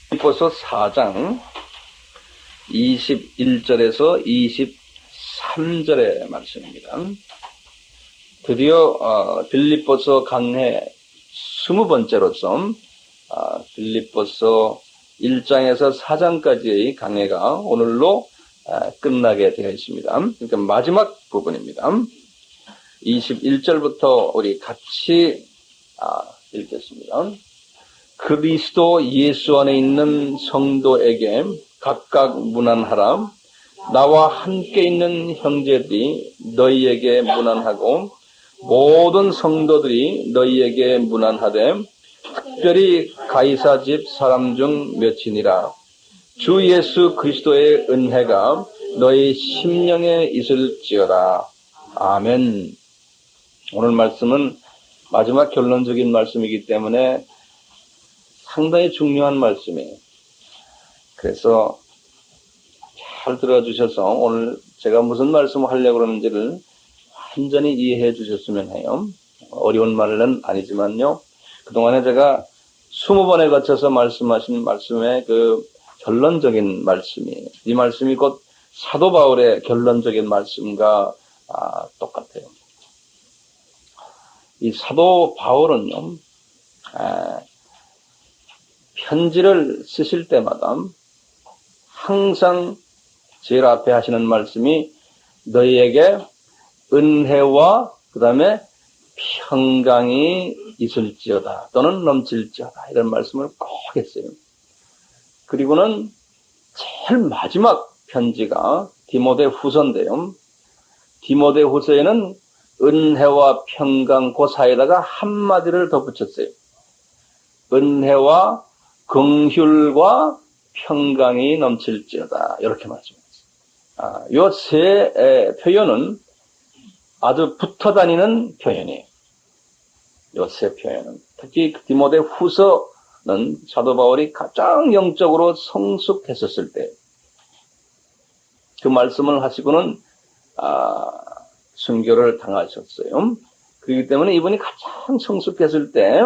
빌립보서 4장 21절에서 23절의 말씀입니다. 드디어 빌립보서 강해 20번째로서 빌립보서 1장에서 4장까지의 강해가 오늘로 끝나게 되어 있습니다. 그러니까 마지막 부분입니다. 21절부터 우리 같이 읽겠습니다. 그리스도 예수 안에 있는 성도에게 각각 문안하라. 나와 함께 있는 형제들이 너희에게 문안하고 모든 성도들이 너희에게 문안하되 특별히 가이사 집 사람 중 몇이니라. 주 예수 그리스도의 은혜가 너희 심령에 있을지어다. 아멘. 오늘 말씀은 마지막 결론적인 말씀이기 때문에 상당히 중요한 말씀이에요. 그래서 잘 들어주셔서 오늘 제가 무슨 말씀을 하려고 그러는지를 완전히 이해해 주셨으면 해요. 어려운 말은 아니지만요. 그동안에 제가 20번에 거쳐서 말씀하신 말씀의 그 결론적인 말씀이에요. 이 말씀이 곧 사도 바울의 결론적인 말씀과 똑같아요. 이 사도 바울은요, 편지를 쓰실 때마다 항상 제일 앞에 하시는 말씀이 너희에게 은혜와 그 다음에 평강이 있을지어다 또는 넘칠지어다 이런 말씀을 꼭 했어요. 그리고는 제일 마지막 편지가 디모데 후서인데요. 디모데 후서에는 은혜와 평강 그 사이에다가 한마디를 덧붙였어요. 은혜와 긍휼과 평강이 넘칠지어다 이렇게 말씀했어요. 이 세 표현은 아주 붙어 다니는 표현이에요. 이 세 표현은 특히 디모데 후서는 사도 바울이 가장 영적으로 성숙했었을 때 그 말씀을 하시고는 순교를 당하셨어요. 그렇기 때문에 이분이 가장 성숙했을 때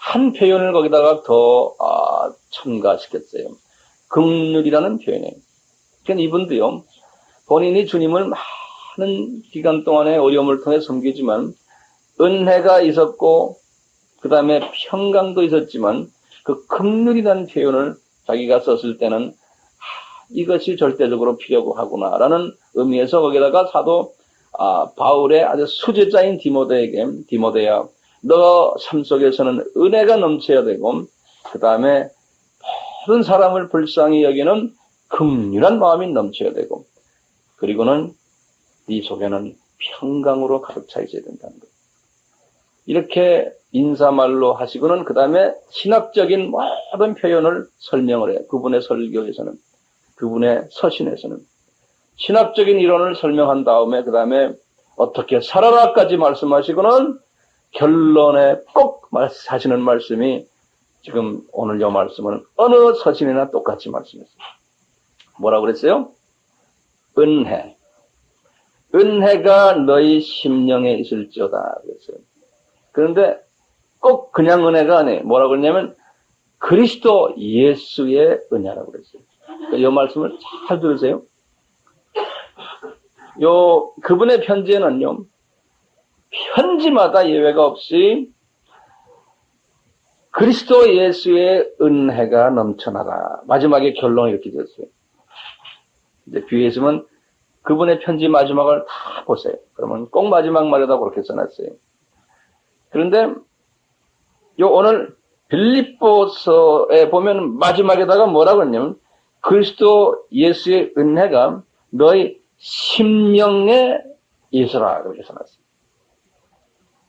한 표현을 거기다가 더 첨가시켰어요. 긍휼이라는 표현이에요. 그러니까 이분도요, 본인이 주님을 많은 기간 동안에 어려움을 통해 섬기지만 은혜가 있었고 그 다음에 평강도 있었지만 그 긍휼이라는 표현을 자기가 썼을 때는 이것이 절대적으로 필요하고 하구나라는 의미에서 거기다가 사도 바울의 아주 수제자인 디모데야 너 삶 속에서는 은혜가 넘쳐야 되고 그 다음에 모든 사람을 불쌍히 여기는 긍휼한 마음이 넘쳐야 되고 그리고는 이 속에는 평강으로 가득 차 있어야 된다는 것. 이렇게 인사말로 하시고는 그 다음에 신학적인 모든 표현을 설명을 해요. 그분의 설교에서는 그분의 서신에서는 신학적인 이론을 설명한 다음에 그 다음에 어떻게 살아라까지 말씀하시고는 결론에 꼭 하시는 말씀이 지금 오늘 이 말씀은 어느 서신이나 똑같이 말씀했어요. 뭐라고 그랬어요? 은혜. 은혜가 너희 심령에 있을지어다 그랬어요. 그런데 꼭 그냥 은혜가 아니에요. 뭐라고 그랬냐면 그리스도 예수의 은혜라고 그랬어요. 이 말씀을 잘 들으세요. 그분의 편지에는요, 편지마다 예외가 없이 그리스도 예수의 은혜가 넘쳐나라. 마지막에 결론이 이렇게 되었어요. 이제 뒤에 있으면 그분의 편지 마지막을 다 보세요. 그러면 꼭 마지막 말에다 그렇게 써놨어요. 그런데 오늘 빌립보서에 보면 마지막에다가 뭐라고 했냐면 그리스도 예수의 은혜가 너희 심령에 있으라. 그렇게 써놨어요.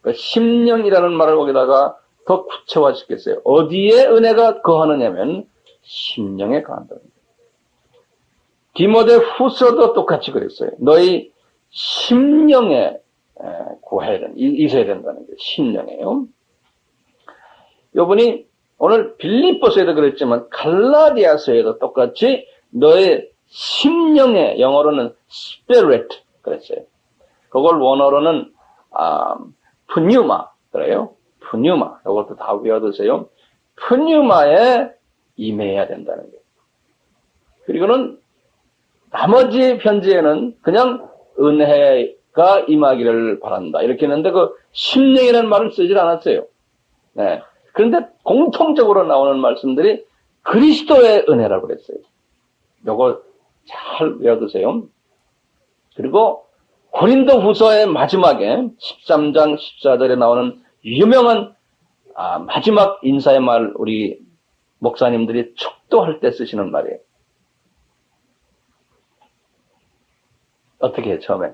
그러니까 심령이라는 말을 거기다가 더 구체화시켰어요. 어디에 은혜가 거하느냐면 심령에 거한다는 거예요. 디모데 후서도 똑같이 그랬어요. 너희 심령에 있어야 된다는 거예요. 심령에요. 이분이 오늘 빌립보서에도 그랬지만 갈라디아서에도 똑같이 너의 심령의, 영어로는 spirit 그랬어요. 그걸 원어로는 푸뉴마 그래요. 푸뉴마. 이것도 다 외워두세요. 푸뉴마에 임해야 된다는 거예요. 그리고는 나머지 편지에는 그냥 은혜가 임하기를 바란다 이렇게 했는데 그 심령이라는 말을 쓰질 않았어요. 네. 그런데 공통적으로 나오는 말씀들이 그리스도의 은혜라고 그랬어요. 요거 잘 외워두세요. 그리고 고린도 후서의 마지막에 13장 14절에 나오는 유명한 마지막 인사의 말, 우리 목사님들이 축도할 때 쓰시는 말이에요. 어떻게 해요, 처음에?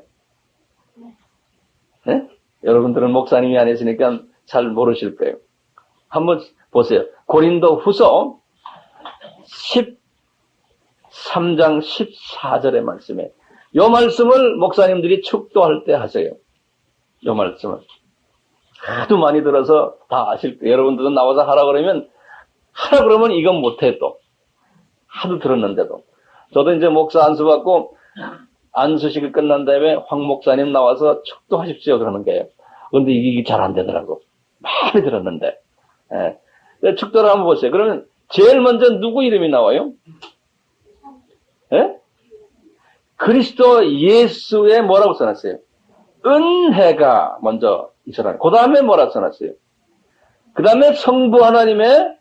네? 여러분들은 목사님이 아니시니까 잘 모르실 거예요. 한번 보세요. 고린도 후서 13장 14절의 말씀에 이 말씀을 목사님들이 축도할 때 하세요. 이 말씀을. 하도 많이 들어서 다 아실 거예요. 여러분들은 나와서 하라 그러면 이건 못해 또. 하도 들었는데도. 저도 이제 목사 안수 받고 안수식이 끝난 다음에 황 목사님 나와서 축도하십시오 그러는 거예요. 그런데 이게 잘 안 되더라고. 많이 들었는데. 예. 축도를 한번 보세요. 그러면 제일 먼저 누구 이름이 나와요? 예? 그리스도 예수의 뭐라고 써놨어요? 은혜가 먼저 있어라. 그 다음에 뭐라고 써놨어요? 그 다음에 성부 하나님의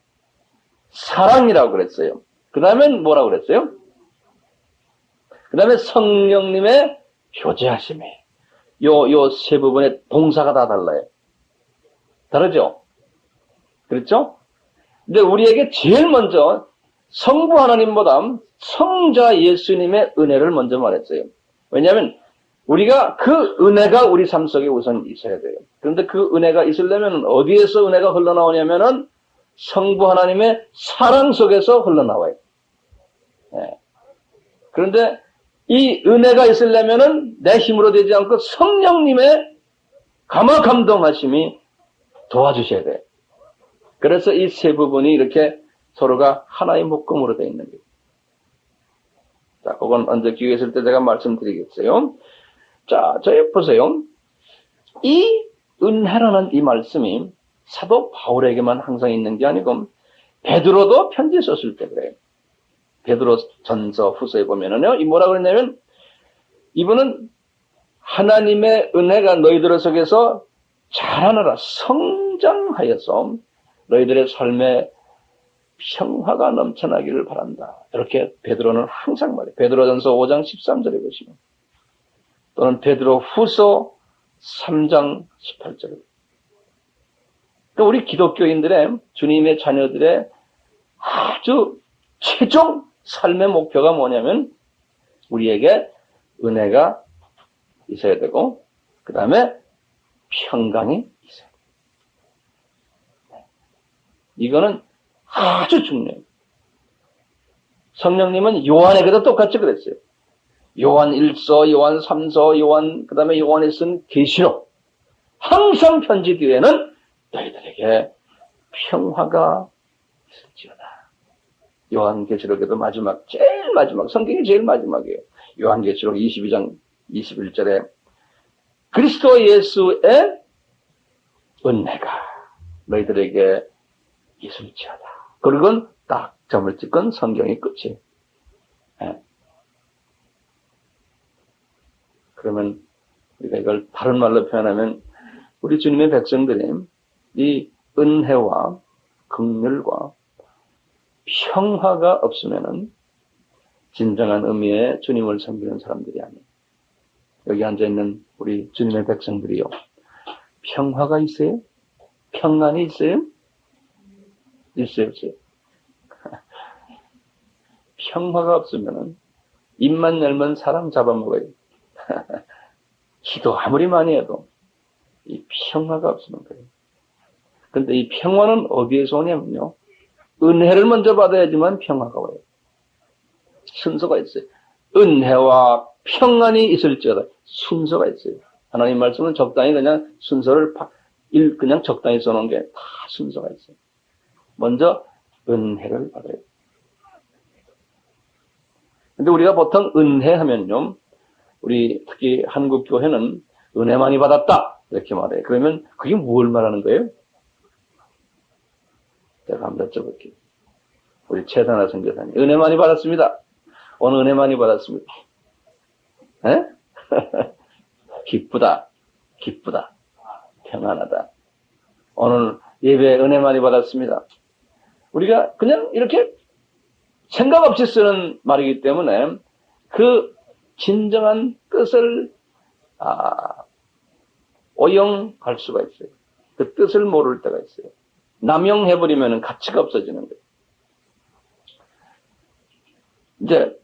사랑이라고 그랬어요. 그 다음에 뭐라고 그랬어요? 그 다음에 성령님의 교제하심이. 요 세 부분의 동사가 다 달라요. 다르죠? 그렇죠? 근데 우리에게 제일 먼저 성부 하나님보다 성자 예수님의 은혜를 먼저 말했어요. 왜냐하면 우리가 그 은혜가 우리 삶 속에 우선 있어야 돼요. 그런데 그 은혜가 있으려면 어디에서 은혜가 흘러나오냐면은 성부 하나님의 사랑 속에서 흘러나와요. 네. 그런데 이 은혜가 있으려면은 내 힘으로 되지 않고 성령님의 감화 감동하심이 도와주셔야 돼요. 그래서 이 세 부분이 이렇게 서로가 하나의 묶음으로 되어 있는 거예요. 자, 그건 언제 기회 있을 때 제가 말씀드리겠어요. 자, 저희 보세요. 이 은혜라는 이 말씀이 사도 바울에게만 항상 있는 게 아니고 베드로도 편지 썼을 때 그래요. 베드로 전서 후서에 보면은요, 이 뭐라 그랬냐면 이분은 하나님의 은혜가 너희들 속에서 자라느라 성장하여서 너희들의 삶에 평화가 넘쳐나기를 바란다. 이렇게 베드로는 항상 말해요. 베드로전서 5장 13절에 보시면 또는 베드로 후서 3장 18절에 그러니까 우리 기독교인들의 주님의 자녀들의 아주 최종 삶의 목표가 뭐냐면 우리에게 은혜가 있어야 되고 그 다음에 평강이 있어야 돼요. 이거는 아주 중요해요. 성령님은 요한에게도 똑같이 그랬어요. 요한 1서, 요한 3서, 그 다음에 요한이 쓴 계시록. 항상 편지 뒤에는 너희들에게 평화가 있을지어다. 요한계시록에도 제일 마지막, 성경이 제일 마지막이에요. 요한계시록 22장 21절에 그리스도 예수의 은혜가 너희들에게 있을지어다. 그리고 딱 점을 찍은 성경이 끝이에요. 네. 그러면 우리가 이걸 다른 말로 표현하면 우리 주님의 백성들이 이 은혜와 긍휼과 평화가 없으면은 진정한 의미의 주님을 섬기는 사람들이 아니에요. 여기 앉아있는 우리 주님의 백성들이요. 평화가 있어요? 평안이 있어요? 있어요, 없어요? 평화가 없으면은 입만 열면 사람 잡아먹어요. 기도 아무리 많이 해도 이 평화가 없으면 그래요. 근데 이 평화는 어디에서 오냐면요. 은혜를 먼저 받아야지만 평화가 와요. 순서가 있어요. 은혜와 평안이 있을지어다. 순서가 있어요. 하나님 말씀은 적당히 그냥 순서를 그냥 적당히 써놓은 게 다 순서가 있어요. 먼저 은혜를 받아요. 근데 우리가 보통 은혜 하면요, 우리 특히 한국 교회는 은혜 많이 받았다 이렇게 말해요. 그러면 그게 뭘 말하는 거예요? 제가 한번 여쭤볼게요. 우리 최선화 선교사님, 은혜 많이 받았습니다. 오늘 은혜 많이 받았습니다. 에? 기쁘다, 기쁘다, 평안하다. 오늘 예배에 은혜 많이 받았습니다. 우리가 그냥 이렇게 생각 없이 쓰는 말이기 때문에 그 진정한 뜻을 오용할 수가 있어요. 그 뜻을 모를 때가 있어요. 남용해버리면 가치가 없어지는 거예요. 이제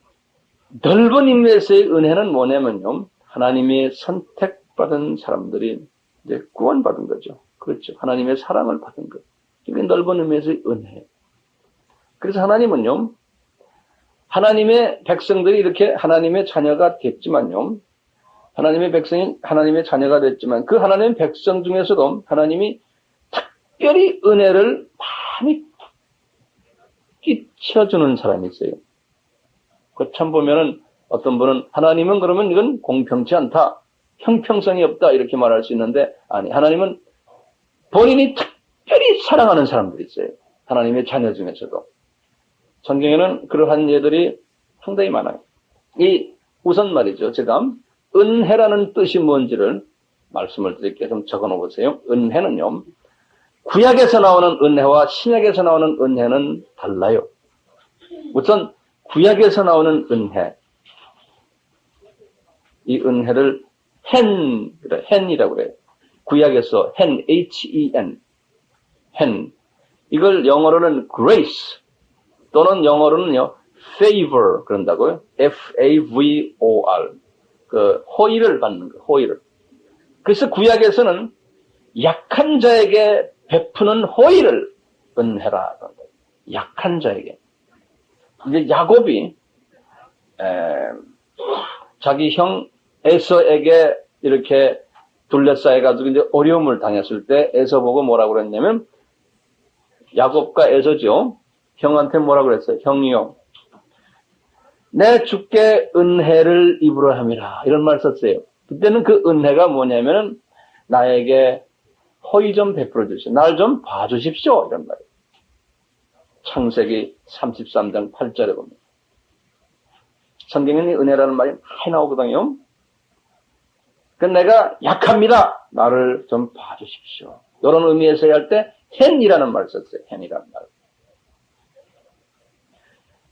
넓은 의미에서의 은혜는 뭐냐면요, 하나님의 선택받은 사람들이 이제 구원받은 거죠. 그렇죠. 하나님의 사랑을 받은 것. 이게 넓은 의미에서의 은혜. 그래서 하나님은요, 하나님의 백성들이 이렇게 하나님의 자녀가 됐지만요, 하나님의 백성이 하나님의 자녀가 됐지만 그 하나님의 백성 중에서도 하나님이 특별히 은혜를 많이 끼쳐주는 사람이 있어요. 그 참 보면은 어떤 분은 하나님은 그러면 이건 공평치 않다, 형평성이 없다 이렇게 말할 수 있는데, 아니, 하나님은 본인이 특별히 사랑하는 사람들이 있어요. 하나님의 자녀 중에서도. 성경에는 그러한 예들이 상당히 많아요. 우선 말이죠. 제가 은혜라는 뜻이 뭔지를 말씀을 드릴게요. 좀 적어 놓으세요. 은혜는요, 구약에서 나오는 은혜와 신약에서 나오는 은혜는 달라요. 우선 구약에서 나오는 은혜, 이 은혜를 hen이라고 그래요. 구약에서 hen, hen. 이걸 영어로는 grace 또는 영어로는요 favor 그런다고요. favor. 그 호의를 받는 거, 호의를. 그래서 구약에서는 약한 자에게 베푸는 호의를 은혜라. 약한 자에게. 이제 야곱이 자기 형 에서에게 이렇게 둘러싸여가지고 이제 어려움을 당했을 때 에서 보고 뭐라고 그랬냐면, 야곱과 에서죠. 형한테 뭐라고 그랬어요? 형이요, 내 주께 은혜를 입으려 함이라. 이런 말 썼어요. 그때는 그 은혜가 뭐냐면은 나에게 호의 좀 베풀어 주십시오. 날 좀 봐주십시오. 이런 말이에요. 창세기 33장 8절에 보면. 성경에 은혜라는 말이 많이 나오거든요. 그 내가 약합니다. 나를 좀 봐주십시오. 이런 의미에서 할 때 hen이라는 말을 썼어요. hen이라는 말.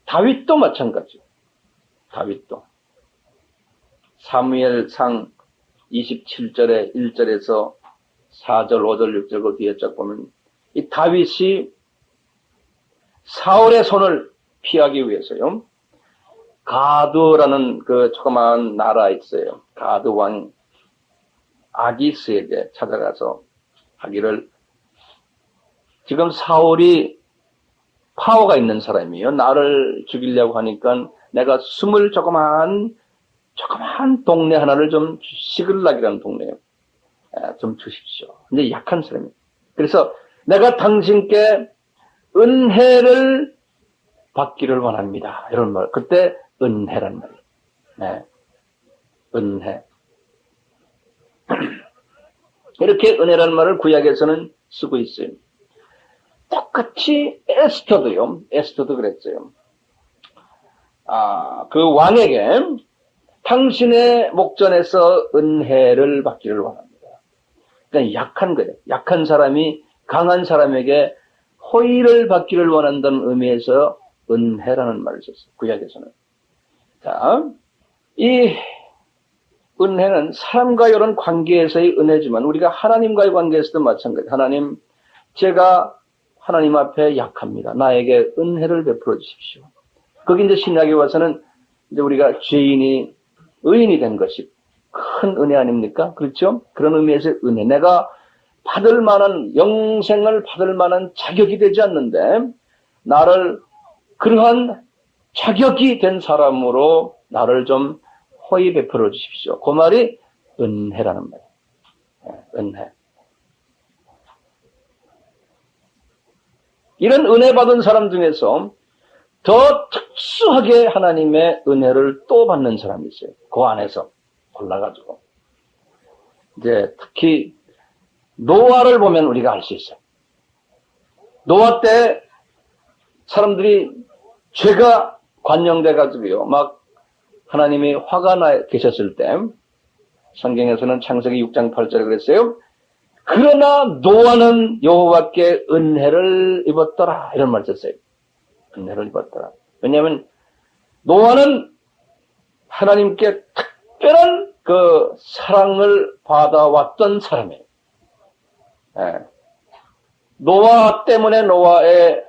다윗도 마찬가지예요. 다윗도. 사무엘상 27절에 1절에서 4절, 5절, 6절 그 뒤에 쫙 보면 이 다윗이 사울의 손을 피하기 위해서요, 가드라는 그 조그마한 나라 있어요. 가드 왕 아기스에게 찾아가서 하기를, 지금 사울이 파워가 있는 사람이에요. 나를 죽이려고 하니까 내가 숨을 조그마한 동네 하나를 좀, 시글락이라는 동네에 좀 주십시오. 근데 약한 사람이에요. 그래서 내가 당신께 은혜를 받기를 원합니다. 이런 말. 그때 은혜란 말이에요. 네. 은혜. 이렇게 은혜란 말을 구약에서는 쓰고 있어요. 똑같이 에스더도요. 에스더도 그랬어요. 그 왕에게 당신의 목전에서 은혜를 받기를 원합니다. 그러니까 약한 거예요. 약한 사람이 강한 사람에게 호의를 받기를 원한다는 의미에서 은혜라는 말을 썼어요. 구약에서는. 자, 이 은혜는 사람과 이런 관계에서의 은혜지만 우리가 하나님과의 관계에서도 마찬가지예요. 하나님, 제가 하나님 앞에 약합니다. 나에게 은혜를 베풀어 주십시오. 거기 이제 신약에 와서는 이제 우리가 죄인이 의인이 된 것이 큰 은혜 아닙니까? 그렇죠? 그런 의미에서 은혜. 내가 받을 만한, 영생을 받을 만한 자격이 되지 않는데 나를 그러한 자격이 된 사람으로 나를 좀 호의 베풀어 주십시오. 그 말이 은혜라는 말이에요. 은혜. 이런 은혜 받은 사람 중에서 더 특수하게 하나님의 은혜를 또 받는 사람이 있어요. 그 안에서 골라가지고. 이제 특히 노아를 보면 우리가 알 수 있어요. 노아 때 사람들이 죄가 관영돼가지고요. 막 하나님이 화가 나 계셨을 때 성경에서는 창세기 6장 8절에 그랬어요. 그러나 노아는 여호와께 은혜를 입었더라. 이런 말 썼어요. 은혜를 입었더라. 왜냐하면 노아는 하나님께 특별한 그 사랑을 받아왔던 사람이에요. 예. 노아 때문에 노아의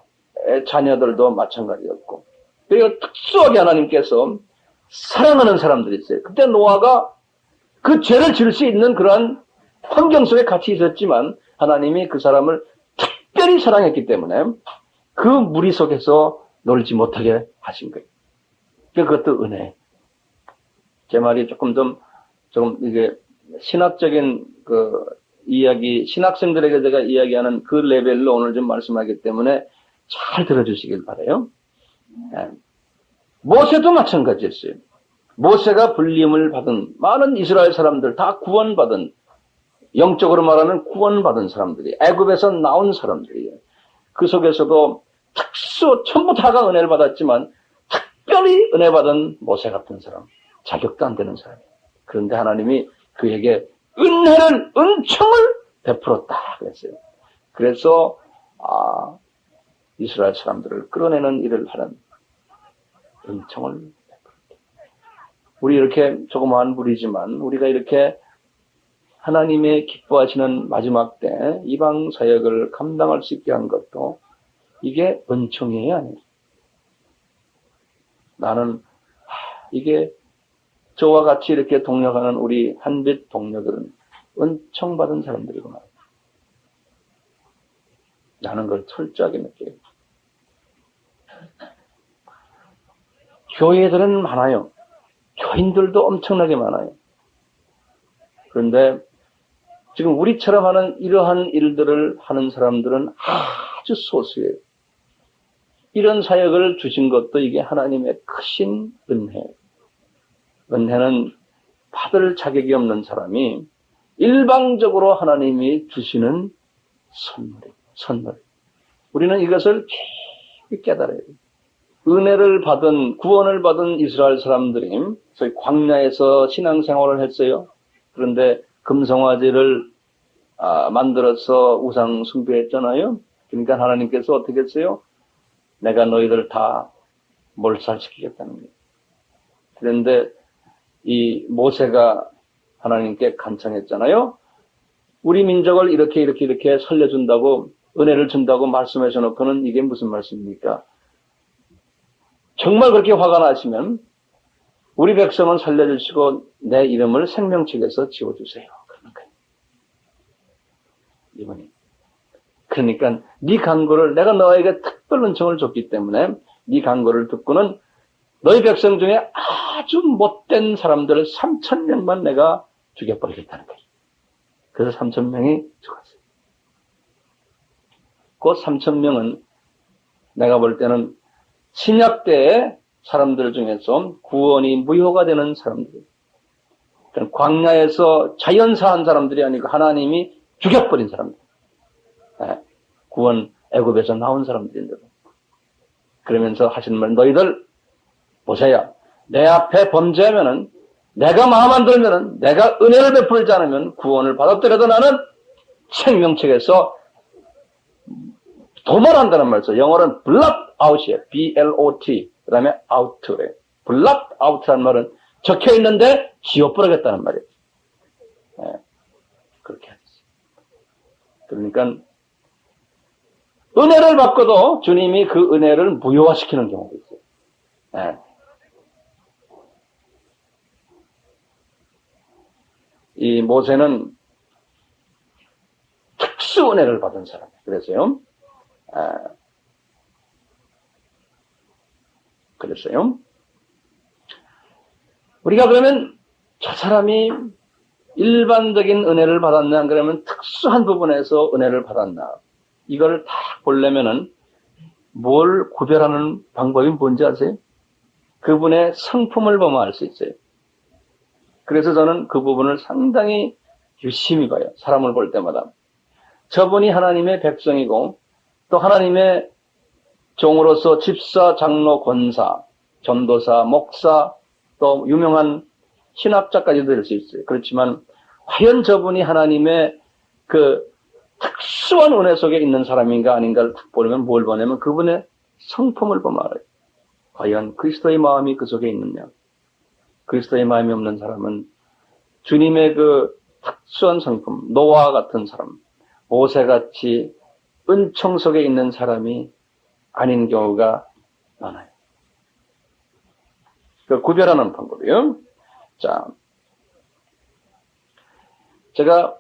자녀들도 마찬가지였고, 그리고 특수하게 하나님께서 사랑하는 사람들이 있어요. 그때 노아가 그 죄를 지을 수 있는 그러한 환경 속에 같이 있었지만 하나님이 그 사람을 특별히 사랑했기 때문에 그 무리 속에서 놀지 못하게 하신 거예요. 그것도 은혜. 제 말이 조금 이게 신학적인 그 이야기, 신학생들에게 제가 이야기하는 그 레벨로 오늘 좀 말씀하기 때문에 잘 들어주시길 바라요. 모세도 마찬가지였어요. 모세가 불림을 받은 많은 이스라엘 사람들 다 구원받은, 영적으로 말하면 구원받은 사람들이, 애굽에서 나온 사람들이에요. 그 속에서도 전부 다가 은혜를 받았지만 특별히 은혜 받은 모세 같은 사람, 자격도 안 되는 사람이에요. 그런데 하나님이 그에게 은총을 베풀었다 그랬어요. 그래서 이스라엘 사람들을 끌어내는 일을 하는 은총을 베풀었다. 우리 이렇게 조그마한 무리지만 우리가 이렇게 하나님의 기뻐하시는 마지막 때 이방 사역을 감당할 수 있게 한 것도 이게 은총이에요, 아니에요? 나는 이게 저와 같이 이렇게 동력하는 우리 한빛 동료들은 은총받은 사람들이구나. 나는 그걸 철저하게 느껴요. 교회들은 많아요. 교인들도 엄청나게 많아요. 그런데 지금 우리처럼 하는 이러한 일들을 하는 사람들은 아주 소수예요. 이런 사역을 주신 것도 이게 하나님의 크신 은혜예요. 은혜는 받을 자격이 없는 사람이 일방적으로 하나님이 주시는 선물. 우리는 이것을 깊이 깨달아야 돼요. 은혜를 받은, 구원을 받은 이스라엘 사람들이 소위 광야에서 신앙생활을 했어요. 그런데 금송아지를 만들어서 우상 숭배했잖아요. 그러니까 하나님께서 어떻게 했어요? 내가 너희들 다 몰살시키겠다는 거예요. 그런데 이 모세가 하나님께 간청했잖아요. 우리 민족을 이렇게 살려준다고, 은혜를 준다고 말씀하셔 놓고는 이게 무슨 말씀입니까? 정말 그렇게 화가 나시면 우리 백성을 살려주시고 내 이름을 생명책에서 지워주세요. 그러는 거예요. 이번에. 그러니까 네 간구를, 내가 너에게 특별 은총을 줬기 때문에 네 간구를 듣고는 너희 백성 중에 아주 못된 사람들 3,000명만 내가 죽여버리겠다는 거예요. 그래서 3,000명이 죽었어요. 그 3,000명은 내가 볼 때는 신약 때의 사람들 중에서 구원이 무효가 되는 사람들. 그러니까 광야에서 자연사한 사람들이 아니고 하나님이 죽여버린 사람들. 구원 애굽에서 나온 사람들인데. 그러면서 하시는 말, 너희들 보세요. 내 앞에 범죄하면은, 내가 마음 안 들면은, 내가 은혜를 베풀지 않으면 구원을 받았더라도 나는 생명책에서 도말한다는 말이죠. 영어로는 blot out이에요. B-L-O-T. 그 다음에 out래요. blot out라는 말은 적혀 있는데 지워버리겠다는 말이에요. 그렇게 하죠. 그러니까 은혜를 받고도 주님이 그 은혜를 무효화시키는 경우도 있어요. 이 모세는 특수 은혜를 받은 사람이에요. 그래서요. 우리가 그러면 저 사람이 일반적인 은혜를 받았나, 그러면 특수한 부분에서 은혜를 받았나, 이걸 다 보려면은 뭘 구별하는 방법이 뭔지 아세요? 그분의 성품을 보면 알 수 있어요. 그래서 저는 그 부분을 상당히 유심히 봐요. 사람을 볼 때마다. 저분이 하나님의 백성이고 또 하나님의 종으로서 집사, 장로, 권사, 전도사, 목사, 또 유명한 신학자까지도 될 수 있어요. 그렇지만 과연 저분이 하나님의 그 특수한 은혜 속에 있는 사람인가 아닌가를 딱 보려면 뭘 보냐면 그분의 성품을 보면 알아요. 과연 그리스도의 마음이 그 속에 있느냐. 그리스도의 마음이 없는 사람은 주님의 그 특수한 성품, 노아와 같은 사람, 모세같이 은총 속에 있는 사람이 아닌 경우가 많아요. 그 구별하는 방법이요. 자, 제가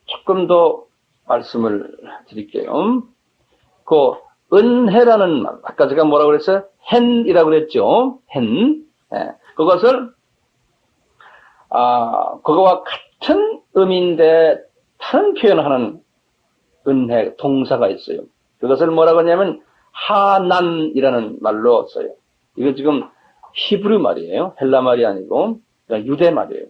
조금 더 말씀을 드릴게요. 그 은혜라는 말, 아까 제가 뭐라고 그랬어요? 헨이라고 그랬죠. 헨. 예, 그것을 그거와 같은 의미인데 다른 표현하는 은혜 동사가 있어요. 그것을 뭐라고 하냐면 하난이라는 말로 써요. 이거 지금 히브리 말이에요. 헬라 말이 아니고 유대 말이에요.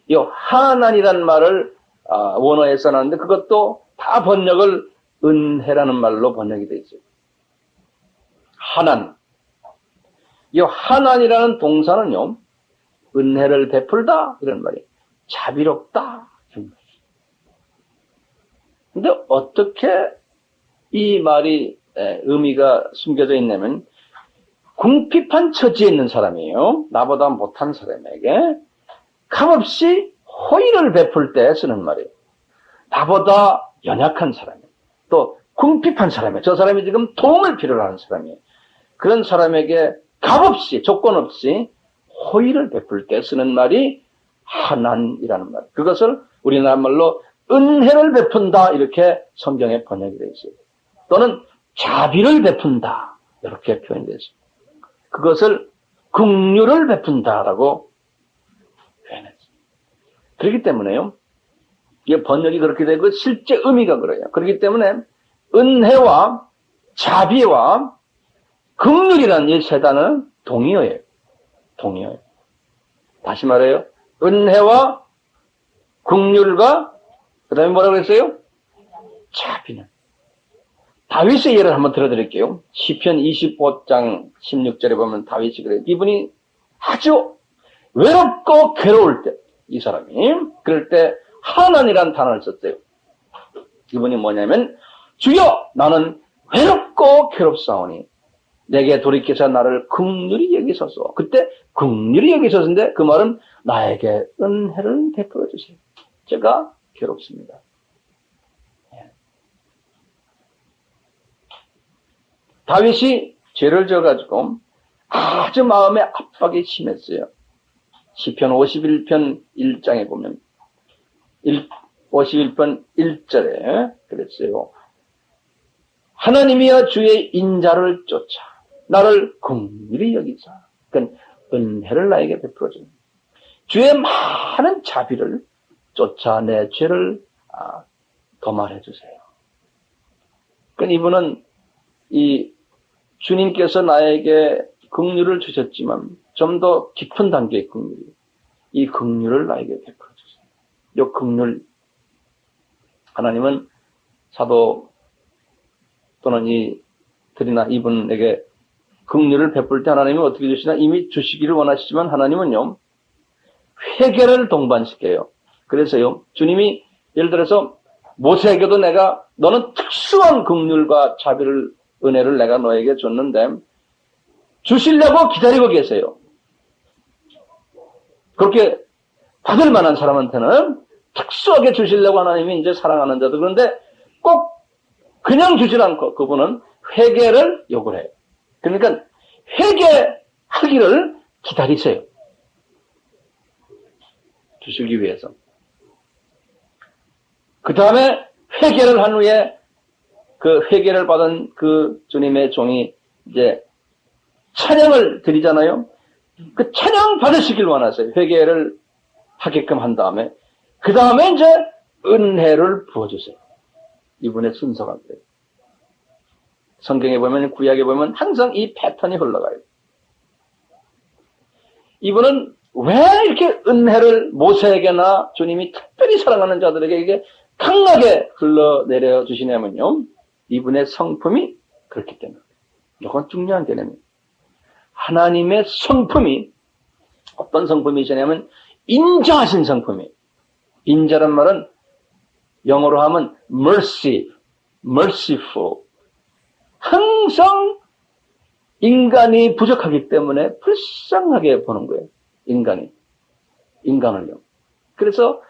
이 하난이라는 말을 원어에 써놨는데 그것도 다 번역을 은혜라는 말로 번역이 되어 있어요. 하난. 이 하난이라는 동사는요, 은혜를 베풀다 이런 말이에요. 자비롭다 이런 말이에요. 근데 어떻게 이 말이 의미가 숨겨져 있냐면 궁핍한 처지에 있는 사람이에요. 나보다 못한 사람에게 값없이 호의를 베풀 때 쓰는 말이에요. 나보다 연약한 사람이에요. 또 궁핍한 사람이에요. 저 사람이 지금 도움을 필요로 하는 사람이에요. 그런 사람에게 값없이 조건 없이 호의를 베풀 때 쓰는 말이 하난이라는 말. 그것을 우리나라 말로 은혜를 베푼다 이렇게 성경에 번역이 되어 있어요. 또는 자비를 베푼다 이렇게 표현이 되어 있어요. 그것을 긍휼을 베푼다라고 표현했어요. 그렇기 때문에요. 이게 번역이 그렇게 되고 실제 의미가 그래요. 그렇기 때문에 은혜와 자비와 긍휼이라는 이 세 단어는 동의어예요. 동의어예요. 다시 말해요. 은혜와 긍휼과 그 다음에 뭐라고 했어요? 자비는. 다윗의 예를 한번 들어드릴게요. 시편 25장 16절에 보면 다윗이 그래요. 이분이 아주 외롭고 괴로울 때, 이 사람이 그럴 때 하난이라는 단어를 썼어요. 이분이 뭐냐면 주여 나는 외롭고 괴롭사오니 내게 돌이켜서 나를 긍휼히 여기소서. 그때 긍휼히 여기소서인데 그 말은 나에게 은혜를 베풀어 주세요. 제가 괴롭습니다. 다윗이 죄를 져가지고 아주 마음의 압박이 심했어요. 시편 51편 1장에 보면 51편 1절에 그랬어요. 하나님이여 주의 인자를 쫓아 나를 긍휼히 여기사. 그러니까 은혜를 나에게 베풀어 줍니다. 주의 많은 자비를 쫓아 내 죄를 도말해 주세요. 그러니까 이분은 이 주님께서 나에게 긍휼을 주셨지만 좀 더 깊은 단계의 긍휼, 이 긍휼을 나에게 베풀어 주세요. 이 긍휼, 하나님은 사도 또는 이 들이나 이분에게 긍휼을 베풀 때 하나님은 어떻게 주시나? 이미 주시기를 원하시지만 하나님은요 회개를 동반시켜요. 그래서요 주님이 예를 들어서 모세에게도 내가 너는 특수한 긍휼과 자비를 은혜를 내가 너에게 줬는데 주시려고 기다리고 계세요. 그렇게 받을 만한 사람한테는 특수하게 주시려고 하나님이 이제 사랑하는 자도 그런데 꼭 그냥 주질 않고 그분은 회개를 요구를 해요. 그러니까 회개하기를 기다리세요. 주시기 위해서. 그 다음에 회개를 한 후에 그 회개를 받은 그 주님의 종이 이제 찬양을 드리잖아요. 그 찬양 받으시길 원하세요. 회개를 하게끔 한 다음에 그 다음에 이제 은혜를 부어주세요. 이분의 순서가 그래요. 성경에 보면, 구약에 보면 항상 이 패턴이 흘러가요. 이분은 왜 이렇게 은혜를 모세에게나 주님이 특별히 사랑하는 자들에게 이게 강하게 흘러내려 주시냐면요. 이분의 성품이 그렇기 때문에. 이건 중요한 개념이에요. 하나님의 성품이 어떤 성품이시냐면 인자하신 성품이에요. 인자란 말은 영어로 하면 merciful. 항상 인간이 부족하기 때문에 불쌍하게 보는 거예요. 인간을요. 그래서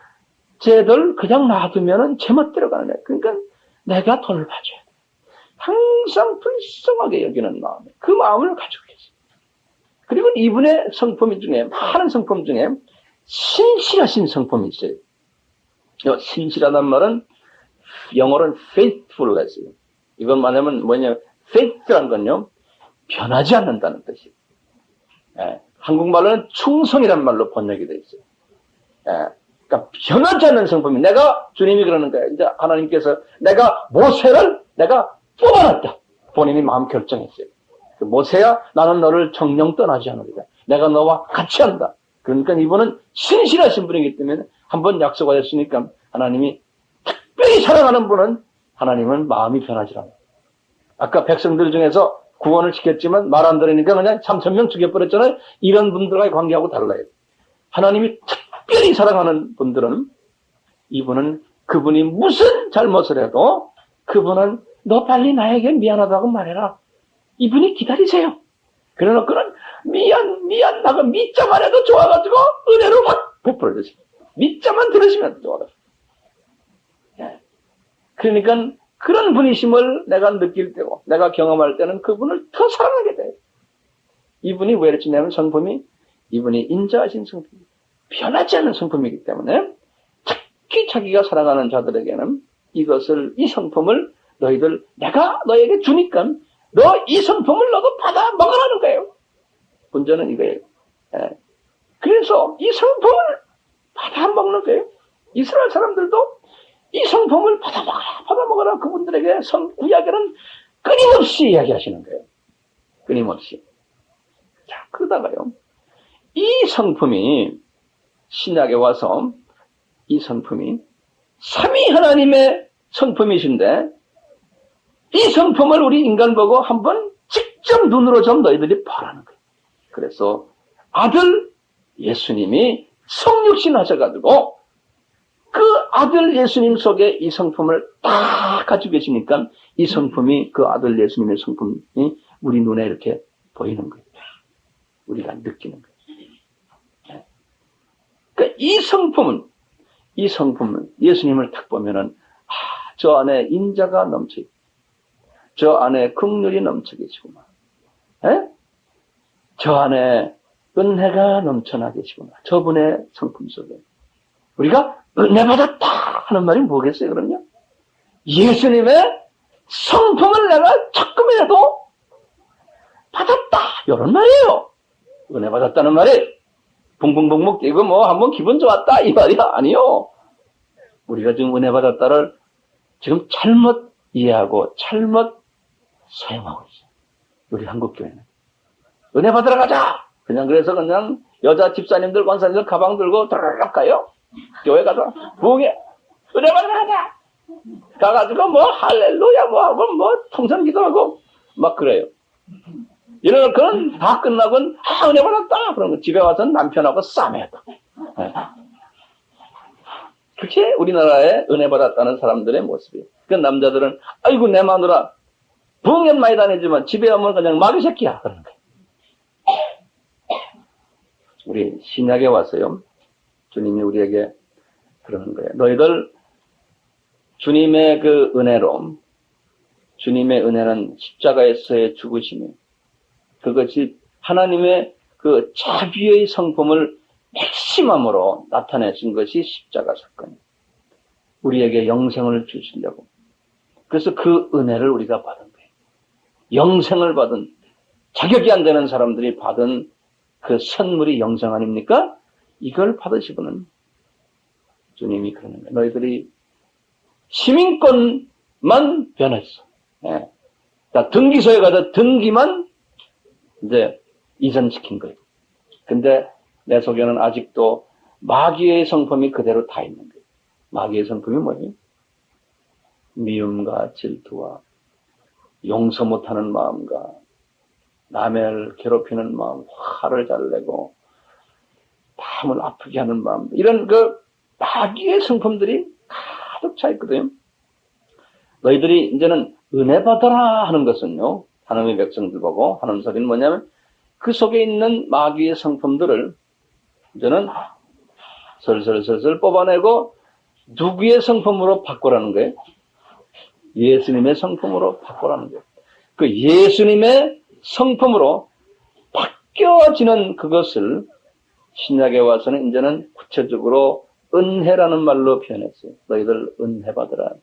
쟤들 그냥 놔두면은 제멋대로 가는 거예요. 그러니까 내가 돌봐줘야 돼. 항상 불쌍하게 여기는 마음, 그 마음을 가지고 계세요. 그리고 이분의 성품 중에, 많은 성품 중에 신실하신 성품이 있어요. 신실하단 말은 영어로는 faithfulness예요. 이건 말하면 뭐냐, faith란 건요, 변하지 않는다는 뜻이에요. 예, 한국말로는 충성이란 말로 번역이 되어 있어요. 예, 그러니까 변하지 않는 성품이, 내가, 주님이 그러는 거예요. 이제 하나님께서 내가 모세를 내가 뽑아놨다. 본인이 마음 결정했어요. 모세야, 나는 너를 정령 떠나지 않으리라. 내가 너와 같이 한다. 그러니까 이분은 신실하신 분이기 때문에 한번 약속하셨으니까 하나님이 특별히 사랑하는 분은 하나님은 마음이 변하지 않아요. 아까 백성들 중에서 구원을 시켰지만 말 안 들으니까 그냥 3,000명 죽여버렸잖아요. 이런 분들과의 관계하고 달라요. 하나님이 특별히 사랑하는 분들은 이분은 그분이 무슨 잘못을 해도 그분은 너 빨리 나에게 미안하다고 말해라. 이분이 기다리세요. 그래놓고는 미안 나가 믿자만 해도 좋아가지고 은혜를 확 베풀어 주세요. 믿자만 들으시면 좋아가지고. 예. 그러니까 그런 분이심을 내가 느낄 때고 내가 경험할 때는 그분을 더 사랑하게 돼요. 이분이 왜 이러냐면 성품이, 이분이 인자하신 성품, 변하지 않는 성품이기 때문에 특히 자기가 사랑하는 자들에게는 이 성품을 너희들 내가 너에게 주니까 너 이 성품을 너도 받아 먹으라는 거예요. 문제는 이거예요. 예. 그래서 이 성품을 받아 먹는 거예요. 이스라엘 사람들도 이 성품을 받아 먹어라. 그분들에게 구약에는 끊임없이 이야기하시는 거예요. 끊임없이. 자, 그러다가요. 이 성품이 신약에 와서 이 성품이 삼위 하나님의 성품이신데 이 성품을 우리 인간 보고 한번 직접 눈으로 좀 너희들이 보라는 거예요. 그래서 아들 예수님이 성육신 하셔가지고 그 아들 예수님 속에 이 성품을 다 가지고 계시니까 이 성품이, 그 아들 예수님의 성품이 우리 눈에 이렇게 보이는 거예요. 우리가 느끼는 거예요. 그러니까 이 성품은 예수님을 딱 보면은 저 안에 인자가 넘쳐 있고 저 안에 긍휼이 넘쳐 계시구나. 저 안에 은혜가 넘쳐나 계시구나. 저분의 성품 속에 우리가 은혜 받았다 하는 말이 뭐겠어요, 그럼요? 예수님의 성품을 내가 조금이라도 받았다, 이런 말이에요. 은혜 받았다는 말이 붕붕붕붕 뛰고 뭐 한번 기분 좋았다 이 말이 아니요. 우리가 지금 은혜 받았다를 지금 잘못 이해하고 잘못 사용하고 있어요. 우리 한국교회는 은혜 받으러 가자. 그래서 그냥 여자 집사님들, 권사님들 가방 들고 드르륵 가요. 교회 가서 부흥회 은혜 받으러 가자. 가가지고 뭐 할렐루야 뭐 하고 뭐 통성 기도하고 막 그래요. 이런 그런 다 끝나고는 은혜 받았다. 그러면 집에 와서 남편하고 싸매요. 네. 그게 우리나라에 은혜 받았다는 사람들의 모습이에요. 그 남자들은 아이고 내 마누라 부흥회 많이 다니지만 집에 오면 그냥 마귀 새끼야 그러는 거예요. 우리 신약에 와서요. 주님이 우리에게 그러는 거예요. 너희들 주님의 그 은혜로, 주님의 은혜는 십자가에서의 죽으심이, 그것이 하나님의 그 자비의 성품을 맥시멈으로 나타내신 것이 십자가 사건이에요. 우리에게 영생을 주시려고. 그래서 그 은혜를 우리가 받은 거예요. 영생을 받은, 자격이 안 되는 사람들이 받은 그 선물이 영생 아닙니까? 이걸 받으시고는 주님이 그러는 거예요. 너희들이 시민권만 변했어. 예. 자, 등기소에 가서 등기만 이제 이전시킨 거예요. 근데 내 속에는 아직도 마귀의 성품이 그대로 다 있는 거예요. 마귀의 성품이 뭐예요? 미움과 질투와 용서 못하는 마음과 남을 괴롭히는 마음, 화를 잘 내고 마음을 아프게 하는 마음, 이런 그 마귀의 성품들이 가득 차 있거든요. 너희들이 이제는 은혜 받아라 하는 것은요, 하나님의 백성들 보고 하는 소리는 뭐냐면 그 속에 있는 마귀의 성품들을 이제는 슬슬 뽑아내고 누구의 성품으로 바꾸라는 거예요? 예수님의 성품으로 바꾸라는 거예요. 그 예수님의 성품으로 바뀌어지는 그것을 신약에 와서는 이제는 구체적으로 은혜라는 말로 표현했어요. 너희들 은혜 받으라.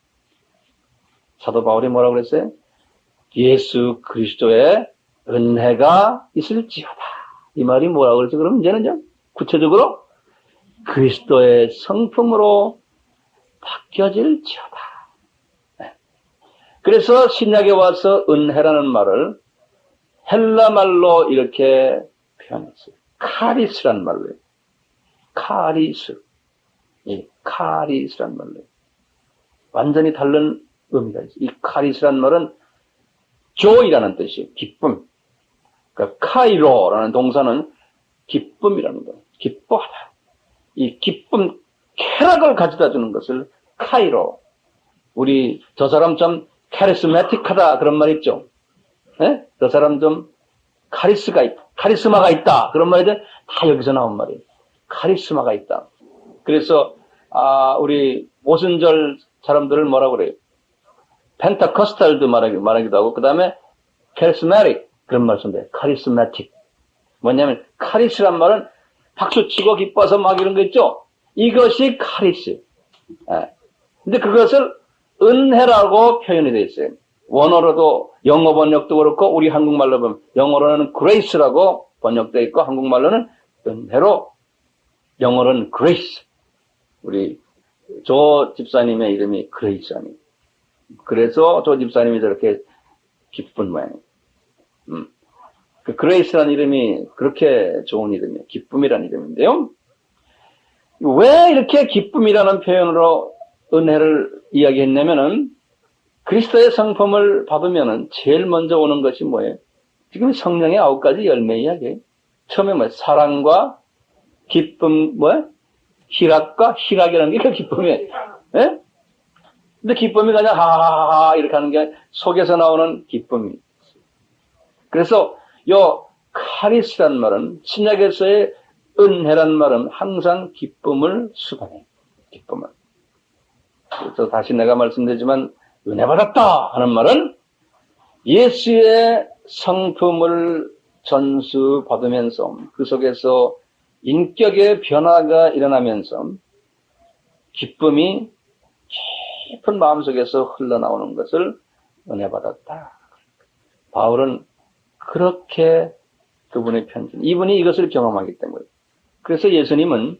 사도 바울이 뭐라고 그랬어요? 예수 그리스도의 은혜가 있을지어다. 이 말이 뭐라고 그랬어요? 그럼 이제는요, 구체적으로 그리스도의 성품으로 바뀌어질지어다. 네. 그래서 신약에 와서 은혜라는 말을 헬라 말로 이렇게 표현했어요. 카리스란 말로요. 카리스. 이 카리스란 말로요. 완전히 다른 의미가 있어요. 이 카리스란 말은 joy라는 뜻이에요. 기쁨. 그러니까 카이로라는 동사는 기쁨이라는 거예요. 기뻐하다. 이 기쁨, 쾌락을 가져다 주는 것을 카이로. 우리 저 사람 좀 카리스마틱하다 그런 말 있죠. 네? 저 사람 좀 카리스마가 있다. 그런 말인데 다 여기서 나온 말이에요. 카리스마가 있다. 그래서 우리 오순절 사람들을 뭐라고 그래요? 펜타코스탈도 말하기도 하고, 그 다음에 카리스마틱 그런 말 쓰는데 카리스마틱. 뭐냐면 카리스란 말은 박수 치고 기뻐서 막 이런 거 있죠? 이것이 카리스. 근데 그것을 은혜라고 표현이 되어 있어요. 원어로도 영어 번역도 그렇고 우리 한국말로 보면 영어로는 grace라고 번역되어 있고 한국말로는 은혜로, 영어로는 grace. 우리 조 집사님의 이름이 그레이스 아니에요. 그래서 조 집사님이 저렇게 기쁜 모양이에요. 그 그레이스라는 이름이 그렇게 좋은 이름이에요. 기쁨이라는 이름인데요. 왜 이렇게 기쁨이라는 표현으로 은혜를 이야기했냐면은 그리스도의 성품을 받으면은 제일 먼저 오는 것이 뭐예요? 지금 성령의 9가지 열매 이야기예요. 처음에 뭐예요? 사랑과 기쁨, 뭐예요? 희락이라는 게 그 기쁨이에요. 예? 근데 기쁨이 그냥 하하하하 이렇게 하는 게 속에서 나오는 기쁨이. 그래서 요 카리스란 말은 신약에서의 은혜란 말은 항상 기쁨을 수반해요. 기쁨을. 그래서 다시 내가 말씀드리지만 은혜 받았다 하는 말은 예수의 성품을 전수받으면서 그 속에서 인격의 변화가 일어나면서 기쁨이 깊은 마음속에서 흘러나오는 것을 은혜 받았다. 바울은 그렇게 그분의 편지, 이분이 이것을 경험하기 때문에. 그래서 예수님은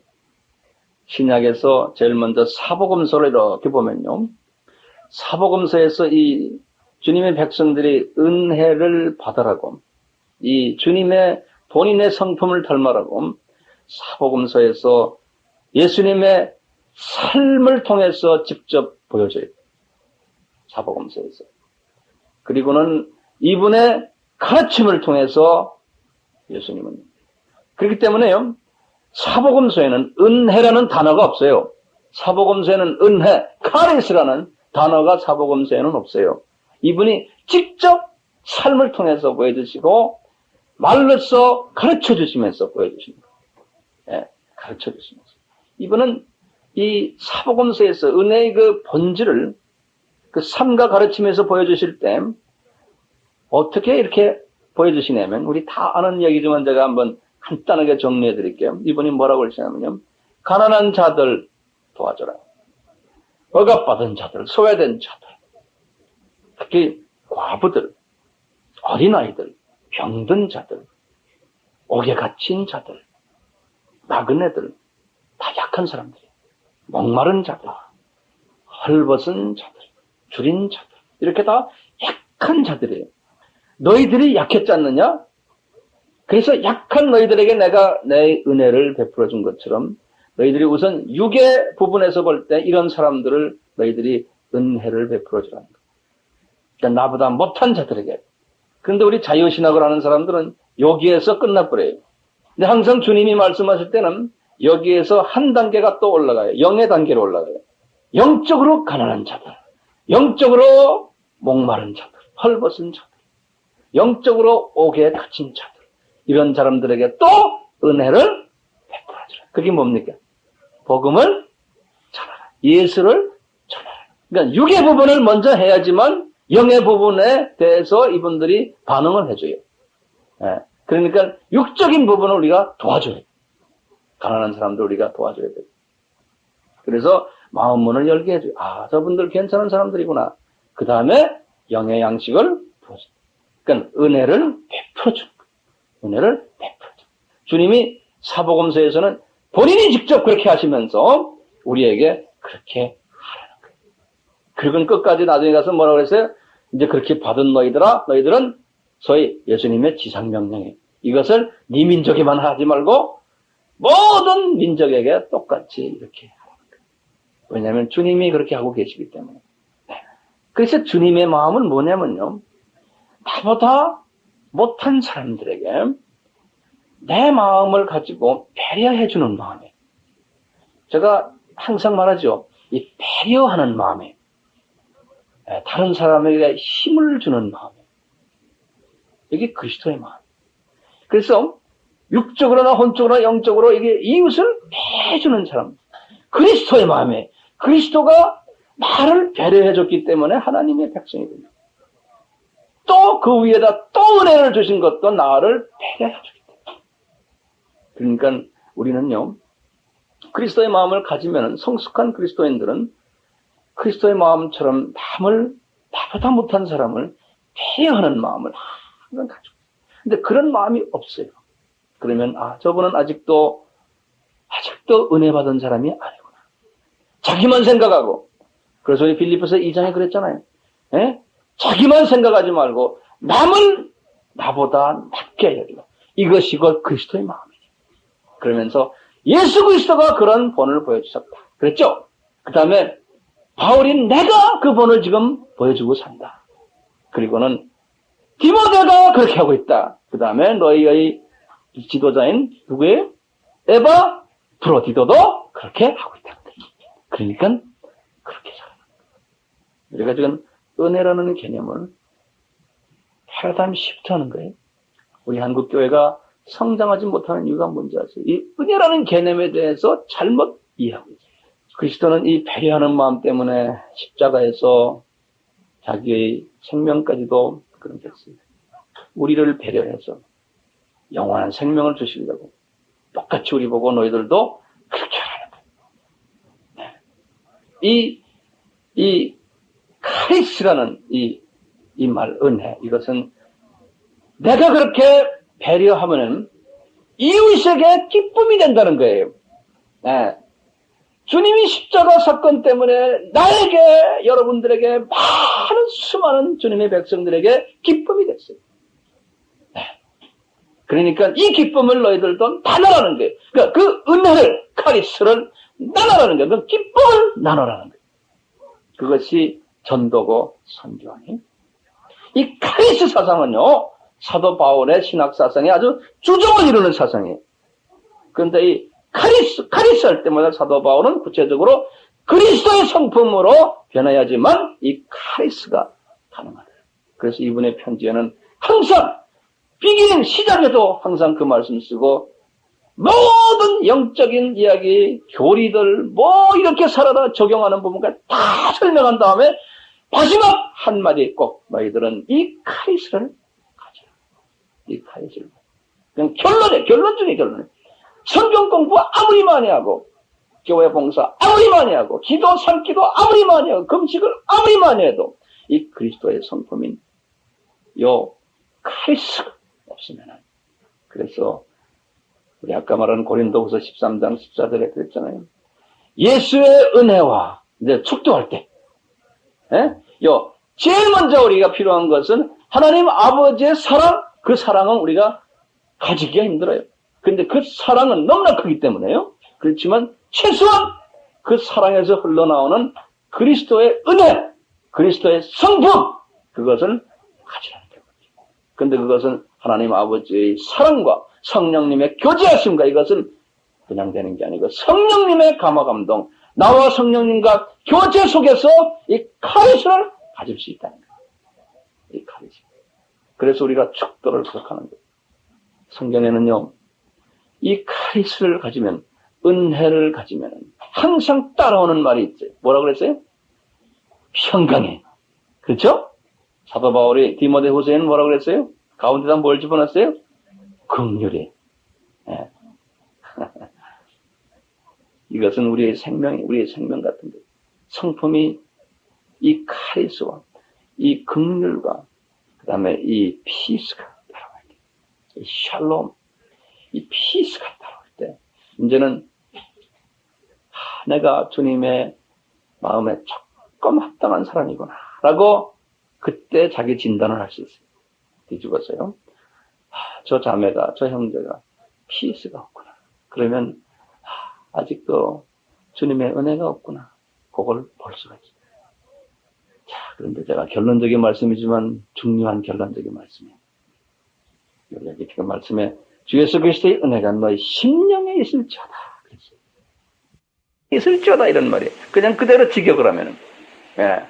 신약에서 제일 먼저 사복음서를 이렇게 보면요. 사복음서에서 이 주님의 백성들이 은혜를 받으라고, 이 주님의 본인의 성품을 닮아라고 사복음서에서 예수님의 삶을 통해서 직접 보여줘요. 사복음서에서. 그리고는 이분의 가르침을 통해서 예수님은. 그렇기 때문에요. 사복음서에는 은혜라는 단어가 없어요. 사복음서에는 은혜, 카리스라는 단어가 사복음서에는 없어요. 이분이 직접 삶을 통해서 보여주시고 말로써 가르쳐주시면서 보여주십니다. 예, 가르쳐주시면서. 이분은 이 사복음서에서 은혜의 그 본질을 그 삶과 가르침에서 보여주실 때 어떻게 이렇게 보여주시냐면, 우리 다 아는 얘기지만 제가 한번 간단하게 정리해 드릴게요. 이분이 뭐라고 그러시냐면요. 가난한 자들 도와줘라. 억압받은 자들, 소외된 자들, 특히 과부들, 어린아이들, 병든 자들, 옥에 갇힌 자들, 나그네들, 다 약한 사람들이에요. 목마른 자들, 헐벗은 자들, 줄인 자들, 이렇게 다 약한 자들이에요. 너희들이 약했지 않느냐? 그래서 약한 너희들에게 내가 내 은혜를 베풀어 준 것처럼 너희들이 우선 육의 부분에서 볼 때 이런 사람들을 너희들이 은혜를 베풀어 주라는 거예요. 그러니까 나보다 못한 자들에게. 그런데 우리 자유신학을 하는 사람들은 여기에서 끝나버려요. 근데 항상 주님이 말씀하실 때는 여기에서 한 단계가 또 올라가요. 영의 단계로 올라가요. 영적으로 가난한 자들, 영적으로 목마른 자들, 헐벗은 자들, 영적으로 옥에 갇힌 자들, 이런 사람들에게 또 은혜를 베풀어주라. 그게 뭡니까? 복음을 전하라. 예수를 전하라. 그러니까 육의 부분을 먼저 해야지만 영의 부분에 대해서 이분들이 반응을 해줘요. 예. 그러니까 육적인 부분을 우리가 도와줘야 돼요. 가난한 사람들 우리가 도와줘야 돼요. 그래서 마음 문을 열게 해줘요. 아, 저분들 괜찮은 사람들이구나. 그 다음에 영의 양식을 부어줘요. 그러니까 은혜를 베풀어주는 거예요. 은혜를 베풀어줘요. 주님이 사복음서에서는 본인이 직접 그렇게 하시면서 우리에게 그렇게 하라는 거예요. 그리고 끝까지 나중에 가서 뭐라고 그랬어요? 이제 그렇게 받은 너희들은 소위 예수님의 지상명령이에요. 이것을 네 민족에만 하지 말고 모든 민족에게 똑같이 이렇게 하라는 거예요. 왜냐하면 주님이 그렇게 하고 계시기 때문에. 그래서 주님의 마음은 뭐냐면요. 나보다 못한 사람들에게 내 마음을 가지고 배려해주는 마음이에요. 제가 항상 말하죠. 이 배려하는 마음이에요. 다른 사람에게 힘을 주는 마음이에요. 이게 그리스도의 마음. 그래서 육적으로나 혼적으로나 영적으로 이게 이웃을 배려해주는 사람. 그리스도의 마음이에요. 그리스도가 나를 배려해줬기 때문에 하나님의 백성이 됩니다. 또 그 위에다 또 은혜를 주신 것도 나를 배려해줬기 때문에. 그러니까 우리는요, 그리스도의 마음을 가지면 성숙한 그리스도인들은 그리스도의 마음처럼 나보다 못한 사람을 배려하는 마음을 항상 가지고 있어요. 근데 그런 마음이 없어요. 그러면 저분은 아직도 은혜 받은 사람이 아니구나. 자기만 생각하고. 그래서 우리 빌립보서 2장에 그랬잖아요. 예? 자기만 생각하지 말고 남을 나보다 낮게 여기고. 이것이 곧 그리스도의 마음이에요. 그러면서 예수 그리스도가 그런 본을 보여주셨다. 그랬죠? 그 다음에 바울이 내가 그 본을 지금 보여주고 산다. 그리고는 디모데가 그렇게 하고 있다. 그 다음에 너희의 지도자인 누구예요? 에바 브로디도도 그렇게 하고 있다. 그러니까 그렇게 살아요. 우리가 지금 은혜라는 개념을 패러다임 시프트하는 거예요. 우리 한국 교회가 성장하지 못하는 이유가 뭔지 아세요? 이 은혜라는 개념에 대해서 잘못 이해하고 있어요. 그리스도는 이 배려하는 마음 때문에 십자가에서 자기의 생명까지도 그런 게 있습니다. 우리를 배려해서 영원한 생명을 주시려고 똑같이 우리 보고 너희들도 그렇게 하라는 거예요. 네. 이 카리스라는 이 말, 은혜, 이것은 내가 그렇게 배려하면은 이웃에게 기쁨이 된다는 거예요. 네. 주님이 십자가 사건 때문에 나에게, 여러분들에게, 수많은 주님의 백성들에게 기쁨이 됐어요. 네. 그러니까 이 기쁨을 너희들도 나눠라는 거예요. 그러니까 그 은혜를, 카리스를 나눠라는 거예요. 그 기쁨을 나눠라는 거예요. 그것이 전도고 선교하니. 이 카리스 사상은요, 사도 바울의 신학 사상에 아주 주종을 이루는 사상이에요. 그런데 이 카리스 할 때마다 사도 바울은 구체적으로 그리스도의 성품으로 변해야지만 이 카리스가 가능하다. 그래서 이분의 편지에는 항상 비기닝 시작에도 항상 그 말씀 쓰고 모든 영적인 이야기, 교리들 이렇게 살아라 적용하는 부분까지 다 설명한 다음에 마지막 한마디 꼭 너희들은 이 카리스를 가져라. 이 카리스를. 그냥 결론 중에 결론이에요. 성경 공부 아무리 많이 하고, 교회 봉사 아무리 많이 하고, 기도, 삼기도 아무리 많이 하고, 금식을 아무리 많이 해도, 이 그리스도의 성품인 요 카리스가 없으면은, 그래서, 우리 아까 말한 고린도후서 13장 14절에 그랬잖아요. 예수의 은혜와, 이제 축도할 때, 제일 먼저 우리가 필요한 것은 하나님 아버지의 사랑, 그 사랑은 우리가 가지기가 힘들어요. 근데 그 사랑은 너무나 크기 때문에요. 그렇지만 최소한 그 사랑에서 흘러나오는 그리스도의 은혜, 그리스도의 성품, 그것을 가지라는 거죠. 근데 그것은 하나님 아버지의 사랑과 성령님의 교제하심과 이것은 그냥 되는 게 아니고 성령님의 감화감동, 나와 성령님과 교제 속에서 이 카리스를 가질 수 있다는 거예요. 이 카리스. 그래서 우리가 축도를 부탁하는 거예요. 성경에는요, 이 카리스를 가지면, 은혜를 가지면 항상 따라오는 말이 있죠. 뭐라고 그랬어요? 평강해. 그렇죠? 사도 바울이 디모데후서에는 뭐라고 그랬어요? 가운데다 뭘 집어넣었어요? 긍휼히. 예. 이것은 우리의 생명 같은 거. 성품이 이 카리스와 이 긍휼과 그 다음에 이 피스가 따라와야 돼. 이 샬롬, 이 피스가 따라올 때 이제는 내가 주님의 마음에 조금 합당한 사람이구나 라고 그때 자기 진단을 할 수 있어요. 뒤집었어요. 저 자매가, 저 형제가 피스가 없구나. 그러면 아직도 주님의 은혜가 없구나. 그걸 볼 수가 있어요. 자, 그런데 제가 결론적인 말씀이지만 중요한 결론적인 말씀이에요. 여기 그 말씀에 주 예수 그리스도의 은혜가 너희 심령에 있을지어다. 그랬어요. 있을지어다 이런 말이에요. 그냥 그대로 직역을 하면은. 예.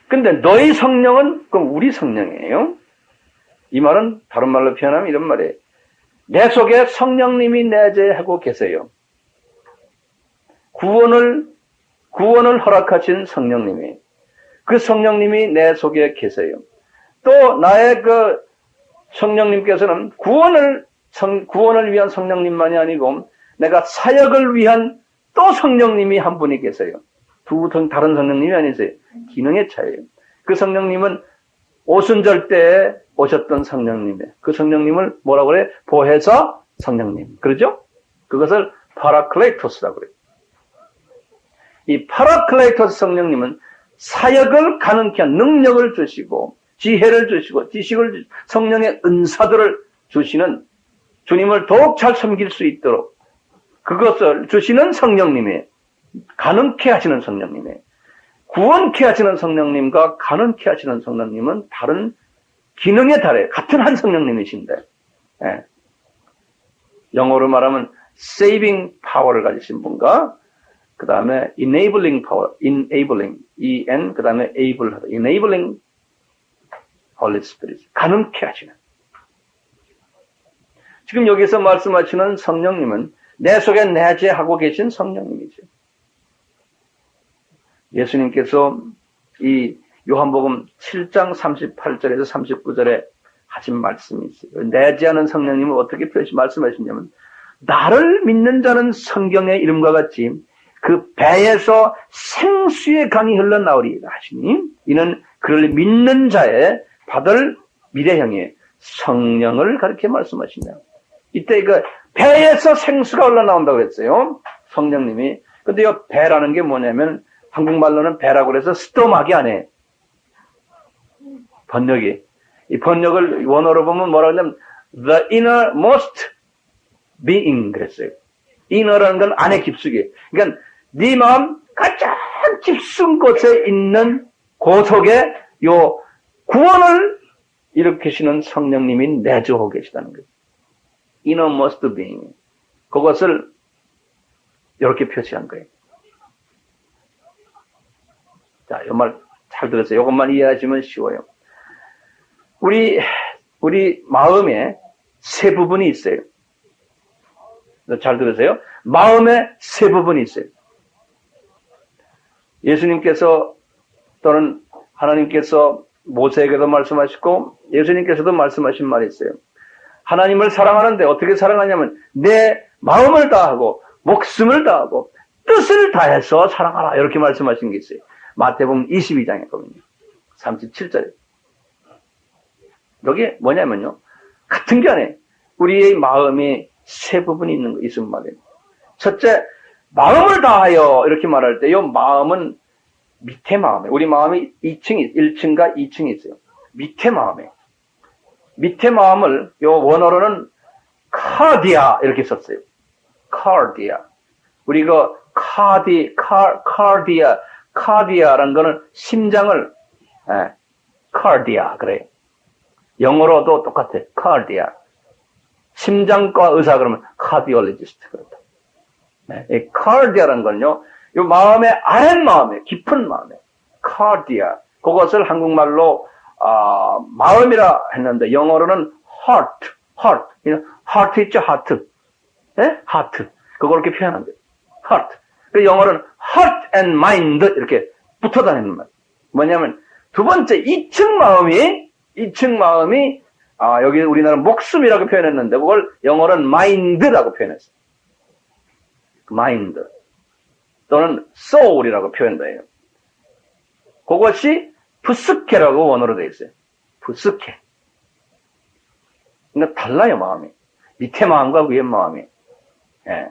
근데 너희 성령은 그럼 우리 성령이에요. 이 말은 다른 말로 표현하면 이런 말이에요. 내 속에 성령님이 내재하고 계세요. 구원을 허락하신 성령님이, 그 성령님이 내 속에 계세요. 또 나의 그 성령님께서는 구원을 위한 성령님만이 아니고 내가 사역을 위한 또 성령님이 한 분이 계세요. 다른 성령님이 아니세요. 기능의 차이예요. 그 성령님은 오순절 때에 오셨던 성령님이에요. 그 성령님을 뭐라고 그래요? 보혜사 성령님. 그러죠? 그것을 파라클레이토스라고 그래요. 이 파라클레이토스 성령님은 사역을 가능케 한 능력을 주시고 지혜를 주시고 지식을 주시고 성령의 은사들을 주시는 주님을 더욱 잘 섬길 수 있도록 그것을 주시는 성령님이에요. 가능케 하시는 성령님이에요. 구원케 하시는 성령님과 가능케 하시는 성령님은 다른 기능에 달해요. 같은 한 성령님이신데, 예. 영어로 말하면 saving power를 가지신 분과 그 다음에 enabling power, 그 다음에 able 하다, enabling Holy Spirit, 가능케 하시는. 지금 여기서 말씀하시는 성령님은 내 속에 내재하고 계신 성령님이죠. 예수님께서 이 요한복음 7장 38절에서 39절에 하신 말씀이 있어요. 내재하는 성령님을 어떻게 말씀하시냐면 나를 믿는 자는 성경의 이름과 같이 그 배에서 생수의 강이 흘러나오리라 하시니 이는 그를 믿는 자의 받을 미래형의 성령을 가르쳐 말씀하시네요. 이때 그 배에서 생수가 흘러나온다고 그랬어요. 성령님이. 근데 이 배라는 게 뭐냐면 한국말로는 배라고 그래서 스토막이 아니에요. 번역이. 이 번역을 원어로 보면 뭐라고 하냐면 the innermost being 그랬어요. inner라는 건 안에 깊숙이. 그러니까 네 마음 가장 깊은 곳에 있는 그 속에 요 구원을 일으키시는 성령님이 내주하고 계시다는 거예요. innermost being. 그것을 이렇게 표시한 거예요. 자, 이 말 잘 들으세요. 이것만 이해하시면 쉬워요. 우리 마음에 세 부분이 있어요. 잘 들으세요. 마음에 세 부분이 있어요. 예수님께서 또는 하나님께서 모세에게도 말씀하시고 예수님께서도 말씀하신 말이 있어요. 하나님을 사랑하는데 어떻게 사랑하냐면 내 마음을 다하고 목숨을 다하고 뜻을 다해서 사랑하라 이렇게 말씀하신 게 있어요. 마태복음 22장에 보면요. 37절에. 여기 뭐냐면요. 같은 게 아니에요. 우리의 마음이 세 부분이 있은 말이에요. 첫째, 마음을 다하여 이렇게 말할 때 이 마음은 밑에 마음이에요. 우리 마음이 1층과 2층이 있어요. 밑에 마음이에요. 밑에 마음을 요 원어로는 카디아 이렇게 썼어요. 카디아. 우리 이거 카디아라는 거는 심장을 카디아 그래요. 영어로도 똑같아. 카디아. 심장과 의사 그러면 카디올로지스트 그렇다. 이 카디아라는 건요. 이 마음의 아랫마음에 깊은 마음에 카디아. 그것을 한국말로 마음이라 했는데 영어로는 heart 있죠, heart. 예? heart. 그걸 이렇게 표현한 거예요. heart. 그 영어로는 heart and mind 이렇게 붙어 다니는 말. 뭐냐면 두 번째 2층 마음이 여기 우리나라는 목숨이라고 표현했는데 그걸 영어로는 mind라고 표현했어요. mind 또는 soul이라고 표현돼요. 그것이 푸스케라고 원어로 되어 있어요. 푸스케. 그러니까 달라요, 마음이. 밑에 마음과 위에 마음이. 예.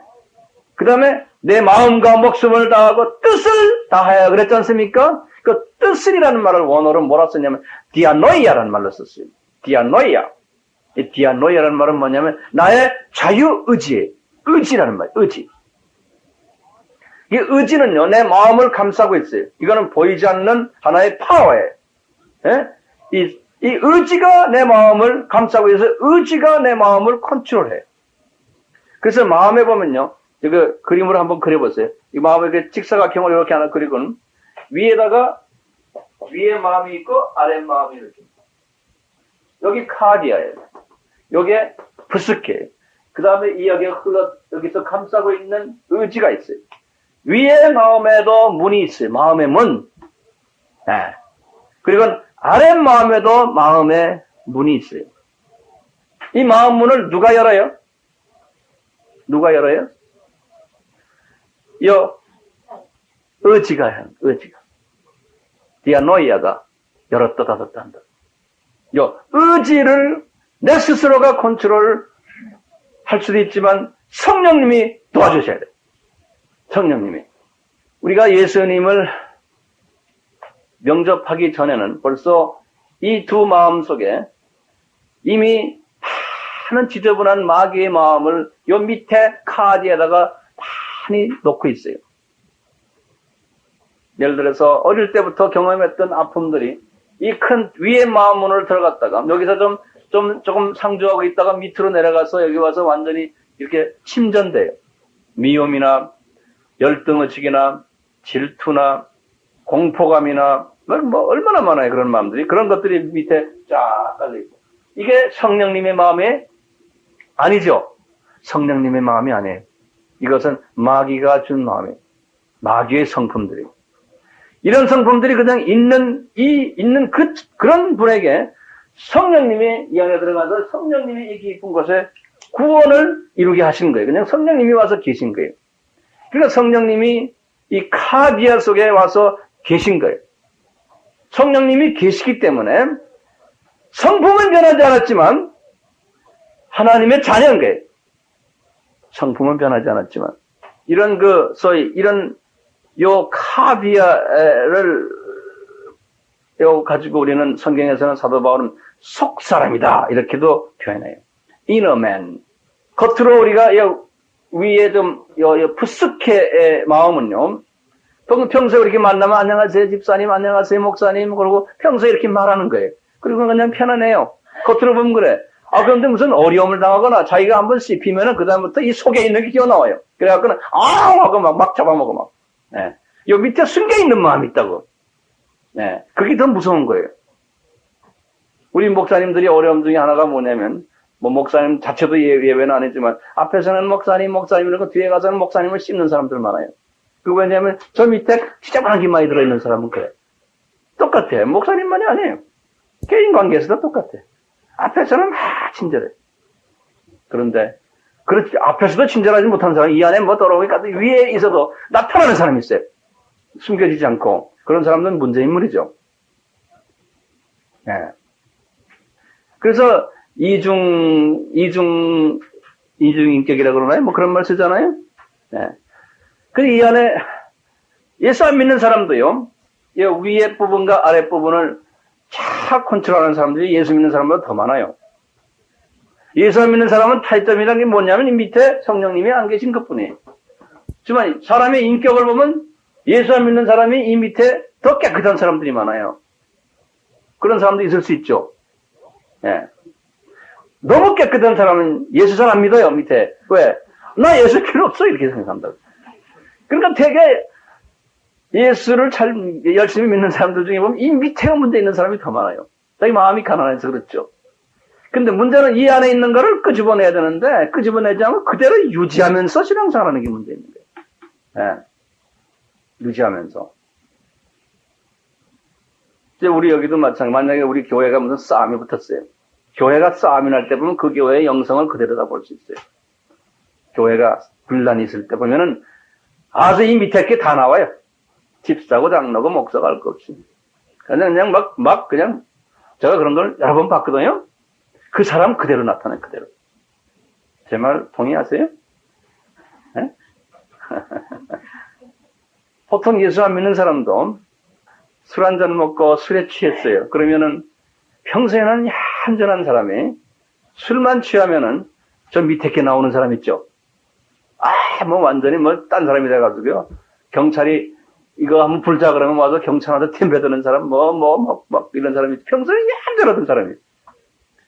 그 다음에 내 마음과 목숨을 다하고 뜻을 다하여 그랬지 않습니까? 그 뜻이라는 말을 원어로 뭐라 썼냐면 디아노이아라는 말로 썼어요. 디아노이아. 이 디아노이아라는 말은 뭐냐면 나의 의지라는 말, 의지. 이 의지는요, 내 마음을 감싸고 있어요. 이거는 보이지 않는 하나의 파워예요. 예? 이 의지가 내 마음을 감싸고 있어서 의지가 내 마음을 컨트롤해요. 그래서 마음에 보면요, 이거 그림으로 한번 그려보세요. 이 마음에 이렇게 직사각형으로 이렇게 하나 그리고는 위에다가 위에 마음이 있고 아래 마음이 이렇게. 여기 카디아예요. 요게 푸스케. 그 다음에 이 여기서 감싸고 있는 의지가 있어요. 위에 마음에도 문이 있어요. 마음의 문. 네. 그리고 아래 마음에도 마음의 문이 있어요. 이 마음 문을 누가 열어요? 누가 열어요? 의지가. 디아노이아가 열었다 닫았다 한다. 의지를 내 스스로가 컨트롤 할 수도 있지만 성령님이 도와주셔야 돼요. 성령님이. 우리가 예수님을 영접하기 전에는 벌써 이 두 마음 속에 이미 많은 지저분한 마귀의 마음을 요 밑에 카디에다가 많이 놓고 있어요. 예를 들어서 어릴 때부터 경험했던 아픔들이 이 큰 위의 마음 문을 들어갔다가 여기서 조금 상주하고 있다가 밑으로 내려가서 여기 와서 완전히 이렇게 침전돼요. 미움이나 열등의식이나 질투나 공포감이나 뭐 얼마나 많아요. 그런 마음들이. 그런 것들이 밑에 쫙 깔려있고. 이게 성령님의 마음이 아니죠. 성령님의 마음이 아니에요. 이것은 마귀가 준 마음이에요. 마귀의 성품들이. 이런 성품들이 그냥 있는 그런 분에게 성령님이 이 안에 들어가서 성령님이 이 깊은 곳에 구원을 이루게 하신 거예요. 그냥 성령님이 와서 계신 거예요. 그러니까 성령님이 이 카디아 속에 와서 계신 거예요. 성령님이 계시기 때문에 성품은 변하지 않았지만 하나님의 자녀인 거예요. 성품은 변하지 않았지만 이런 이런 요 카디아를 가지고 우리는 성경에서는 사도 바울은 속 사람이다 이렇게도 표현해요. inner man. 겉으로 우리가 위에 좀 푸스케의 마음은요. 평소에 이렇게 만나면 안녕하세요 집사님, 안녕하세요 목사님 그러고 평소에 이렇게 말하는 거예요. 그리고 그냥 편안해요. 겉으로 보면 그래. 그런데 무슨 어려움을 당하거나 자기가 한번 씹히면은 그다음부터 이 속에 있는 게 기어나와요. 그래갖고는 하고 막 잡아먹어 막. 네. 요 밑에 숨겨있는 마음이 있다고. 네. 그게 더 무서운 거예요. 우리 목사님들이 어려움 중에 하나가 뭐냐면 뭐 목사님 자체도 예외는 아니지만 앞에서는 목사님 이러고 뒤에 가서는 목사님을 씹는 사람들 많아요. 그 왜냐면 저 밑에 지저분한 게 많이 들어있는 사람은 그래. 똑같아요. 목사님만이 아니에요. 개인 관계에서도 똑같아. 앞에서는 막 친절해. 그런데 그렇지 앞에서도 친절하지 못한 사람 이 안에 뭐 더러우니까 위에 있어도 나타나는 사람이 있어요. 숨겨지지 않고 그런 사람들은 문제인물이죠. 네. 그래서 이중 인격이라고 그러나요? 뭐 그런 말 쓰잖아요. 네. 그 이 안에 예수 안 믿는 사람도요. 이 위에 부분과 아래 부분을 차 컨트롤하는 사람들이 예수 믿는 사람보다 더 많아요. 예수 안 믿는 사람은 타이점이라는 게 뭐냐면 이 밑에 성령님이 안 계신 것뿐이에요. 하지만 사람의 인격을 보면 예수 안 믿는 사람이 이 밑에 더 깨끗한 사람들이 많아요. 그런 사람도 있을 수 있죠. 예. 너무 깨끗한 사람은 예수 잘 안 믿어요, 밑에. 왜? 나 예수 필요 없어, 이렇게 생각한다. 그러니까 되게 예수를 열심히 믿는 사람들 중에 보면 이 밑에가 문제 있는 사람이 더 많아요. 자기 마음이 가난해서 그렇죠. 근데 문제는 이 안에 있는 거를 끄집어내야 되는데, 끄집어내지 않고 그대로 유지하면서 신앙생활하는 게 문제 있는 거예요. 예. 유지하면서. 이제 우리 여기도 마찬가지. 만약에 우리 교회가 무슨 싸움이 붙었어요. 교회가 싸움이 날 때 보면 그 교회의 영성을 그대로 다 볼 수 있어요. 교회가 분란이 있을 때 보면은 아주 이 밑에 게 다 나와요. 집사고 장로고 목사가 할 것 없이. 그냥 그냥 제가 그런 걸 여러 번 봤거든요. 그 사람 그대로 나타나요, 그대로. 제 말 동의하세요? 네? 보통 예수 안 믿는 사람도 술 한 잔 먹고 술에 취했어요. 그러면은 평소에는 얌전한 사람이 술만 취하면은 저 밑에 게 나오는 사람 있죠? 완전히 딴 사람이 돼가지고요. 경찰이 이거 한번 불자 그러면 와서 경찰한테 템벼드는 사람, 이런 사람이 평소에 얌전하던 사람이.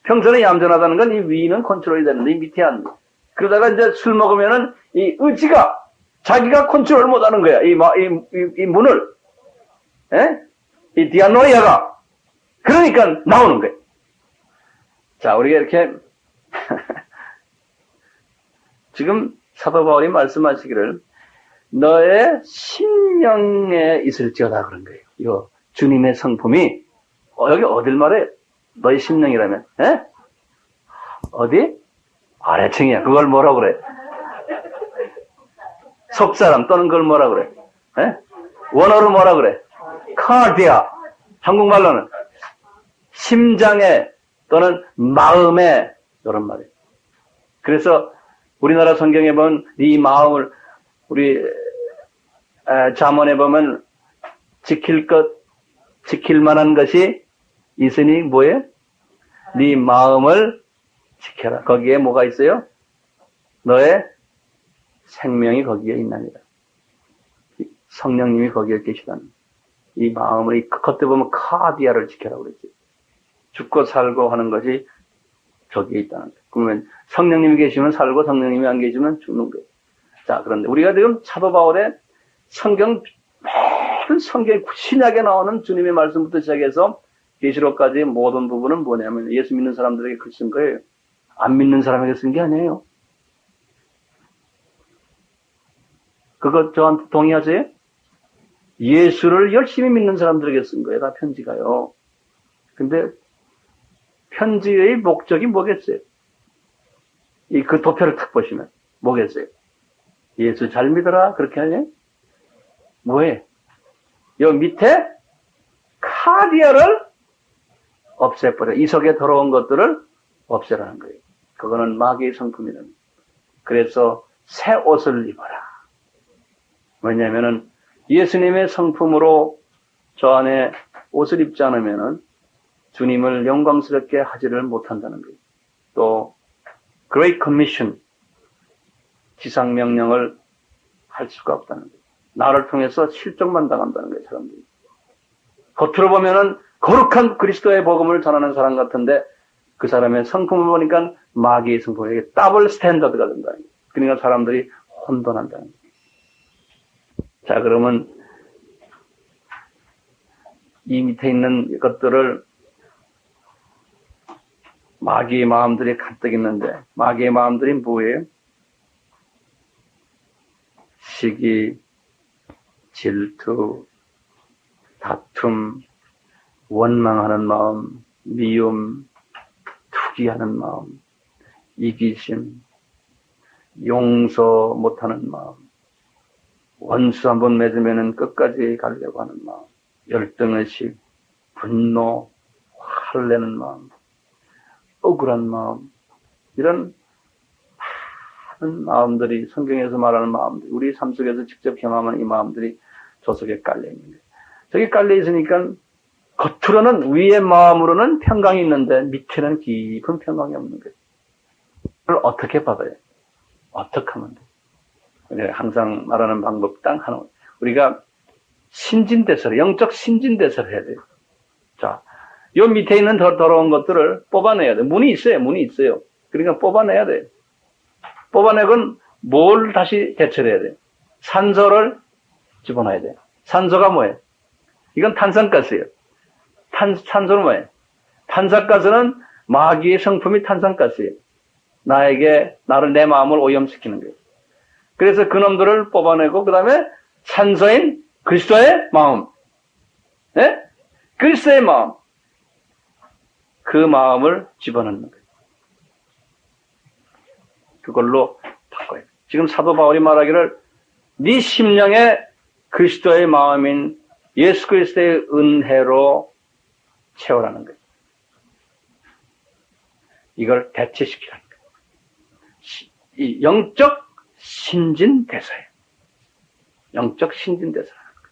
평소에 얌전하다는 건 이 위는 컨트롤이 되는데 이 밑에 안 돼. 그러다가 이제 술 먹으면은 이 의지가 자기가 컨트롤 못 하는 거야. 이 문을. 예? 이 디아노이아가. 그러니까 나오는 거예요. 자, 우리가 이렇게 지금 사도 바울이 말씀하시기를 너의 심령에 있을지어다 그런 거예요. 이거 주님의 성품이 여기 어딜 말해? 너의 심령이라면 에? 어디? 아래층이야. 그걸 뭐라 그래? 속사람 또는 그걸 뭐라 그래? 에? 원어로 뭐라 그래? 카디아. 한국말로는 심장에 또는 마음에 이런 말이에요. 그래서 우리나라 성경에 보면 네 마음을 우리 잠언에 보면 지킬 만한 것이 있으니 뭐예요? 네 마음을 지켜라. 거기에 뭐가 있어요? 너의 생명이 거기에 있나니라. 성령님이 거기에 계시다는. 이 마음을 겉에 보면 카디아를 지켜라 그랬지. 죽고 살고 하는 것이 저기에 있다는 거예요. 그러면 성령님이 계시면 살고 성령님이 안 계시면 죽는 거예요. 자, 그런데 우리가 지금 사도 바울의 모든 성경 신약에 나오는 주님의 말씀부터 시작해서 계시록까지 모든 부분은 뭐냐면 예수 믿는 사람들에게 글 쓴 거예요. 안 믿는 사람에게 쓴 게 아니에요. 그거 저한테 동의하세요? 예수를 열심히 믿는 사람들에게 쓴 거예요. 다 편지가요. 근데 편지의 목적이 뭐겠어요? 그 도표를 탁 보시면 뭐겠어요? 예수 잘 믿어라 그렇게 하냐? 뭐해? 여기 밑에 카디아를 없애버려. 이 속에 들어온 것들을 없애라는 거예요. 그거는 마귀의 성품이라는 거예요. 그래서 새 옷을 입어라. 왜냐하면은 예수님의 성품으로 저 안에 옷을 입지 않으면은 주님을 영광스럽게 하지를 못한다는 거예요. 또 Great Commission 지상명령을 할 수가 없다는 거예요. 나를 통해서 실족만 당한다는 거예요. 사람들이. 겉으로 보면은 거룩한 그리스도의 복음을 전하는 사람 같은데 그 사람의 성품을 보니까 마귀의 성품에게 더블 스탠더드가 된다는 거예요. 그러니까 사람들이 혼돈한다는 거예요. 자, 그러면 이 밑에 있는 것들을 마귀의 마음들이 가득 있는데 마귀의 마음들이 뭐예요? 시기, 질투, 다툼, 원망하는 마음, 미움, 투기하는 마음, 이기심, 용서 못하는 마음, 원수 한번 맺으면 끝까지 가려고 하는 마음, 열등의식, 분노, 화를 내는 마음, 억울한 마음, 이런 많은 마음들이 성경에서 말하는 마음들, 우리 삶 속에서 직접 경험하는 이 마음들이 저 속에 깔려 있는 거예요. 저기 깔려 있으니까 겉으로는 위의 마음으로는 평강이 있는데 밑에는 깊은 평강이 없는 거예요. 그걸 어떻게 받아요? 어떻게 하면 돼요? 우리가 항상 말하는 방법 딱 하나. 우리가 신진대사를, 영적 신진대사를 해야 돼요. 자, 요 밑에 있는 더러운 것들을 뽑아내야 돼요. 문이 있어요. 문이 있어요. 그러니까 뽑아내야 돼요. 뽑아내건 뭘 다시 대처해야 돼요? 산소를 집어넣어야 돼요. 산소가 뭐예요? 이건 탄산가스예요. 탄소는 뭐예요? 탄산가스는 마귀의 성품이 탄산가스예요. 나를, 내 마음을 오염시키는 거예요. 그래서 그놈들을 뽑아내고, 그 다음에 산소인 그리스도의 마음. 네? 그리스도의 마음. 그 마음을 집어넣는 거예요. 그걸로 바꿔요. 지금 사도 바울이 말하기를, 네 심령에 그리스도의 마음인 예수 그리스도의 은혜로 채우라는 거예요. 이걸 대체시키라는 거예요. 이 영적 신진대사예요. 영적 신진대사라는 거예요.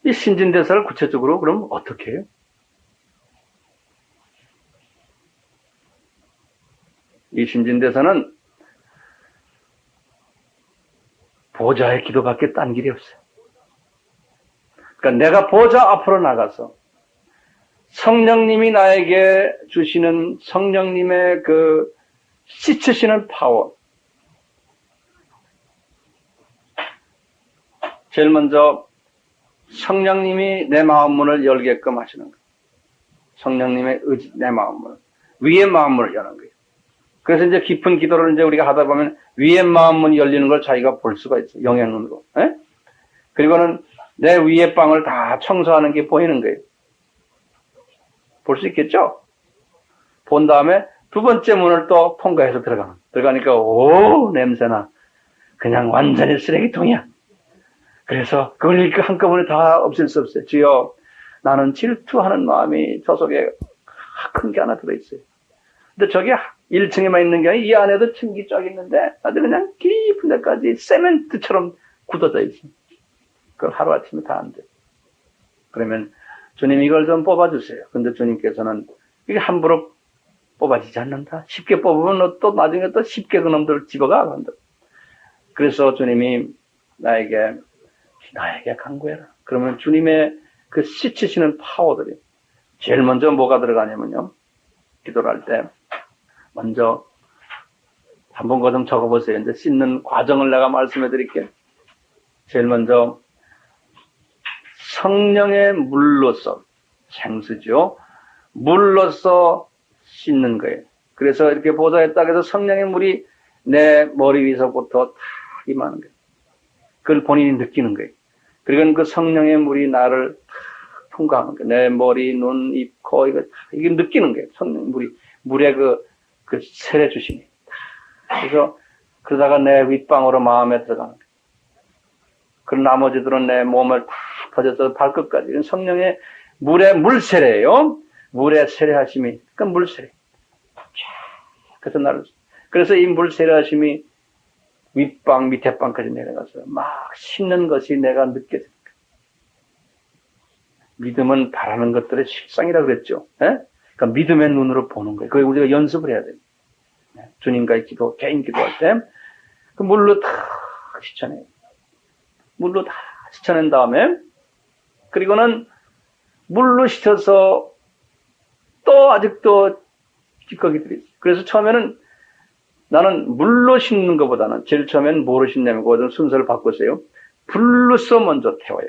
이 신진대사를 구체적으로 그럼 어떻게 해요? 이 신진대사는 보좌의 기도밖에 딴 길이 없어요. 그러니까 내가 보좌 앞으로 나가서 성령님이 나에게 주시는 성령님의 그 씻으시는 파워. 제일 먼저 성령님이 내 마음 문을 열게끔 하시는 거예요. 성령님의 의지, 내 마음 문을. 위의 마음 문을 여는 거예요. 그래서 이제 깊은 기도를 이제 우리가 하다 보면 위의 마음 문이 열리는 걸 자기가 볼 수가 있어요. 영의 눈으로. 에? 그리고는 내 위의 방을 다 청소하는 게 보이는 거예요. 볼 수 있겠죠? 본 다음에 두 번째 문을 또 통과해서 들어가니까 오 냄새나. 그냥 완전히 쓰레기통이야. 그래서 그걸 한꺼번에 다 없앨 수 없어요. 주여, 나는 질투하는 마음이 저 속에 큰 게 하나 들어있어요. 근데 저게 1층에만 있는 게 아니라 이 안에도 층기 쫙 있는데 아주 그냥 깊은 데까지 세멘트처럼 굳어져 있어요. 그걸 하루아침에 다 안 돼요. 그러면 주님 이걸 좀 뽑아주세요. 근데 주님께서는 이게 함부로 뽑아지지 않는다. 쉽게 뽑으면 또 나중에 또 쉽게 그놈들을 집어가. 그래서 주님이 나에게 간구해라. 그러면 주님의 그 씻으시는 파워들이 제일 먼저 뭐가 들어가냐면요. 기도를 할 때 먼저 한번 거 좀 적어보세요. 이제 씻는 과정을 내가 말씀해 드릴게요. 제일 먼저 성령의 물로서 생수죠. 물로서 씻는 거예요. 그래서 이렇게 보좌에 딱 해서 성령의 물이 내 머리 위서부터 다 임하는 거예요. 그걸 본인이 느끼는 거예요. 그리고 그 성령의 물이 나를 다 통과하는 거예요. 내 머리, 눈, 입, 코, 이게 느끼는 거예요. 성령 물이, 물의 그 세례 주심이. 그래서 그러다가 내 윗방으로 마음에 들어가는 거예요. 그런 나머지들은 내 몸을 다 퍼져서 발끝까지. 이건 성령의 물의 물세례예요. 물의 세례하심이, 그러니까 물세례. 그래서 이 물세례하심이 윗방, 밑에 방까지 내려가서 막 씹는 것이 내가 느껴집니다. 믿음은 바라는 것들의 실상이라 그랬죠. 예? 그러니까 믿음의 눈으로 보는 거예요. 그걸 우리가 연습을 해야 돼요. 주님과의 기도, 개인 기도할 때, 그 물로 다 씻어내요. 물로 다 씻어낸 다음에, 그리고는 물로 씻어서 또 아직도 찌꺼기들이 있어요. 그래서 처음에는 나는 물로 씻는 것보다는 제일 처음에는 뭐로 씻냐면 그거는 순서를 바꿨어요. 불로써 먼저 태워요.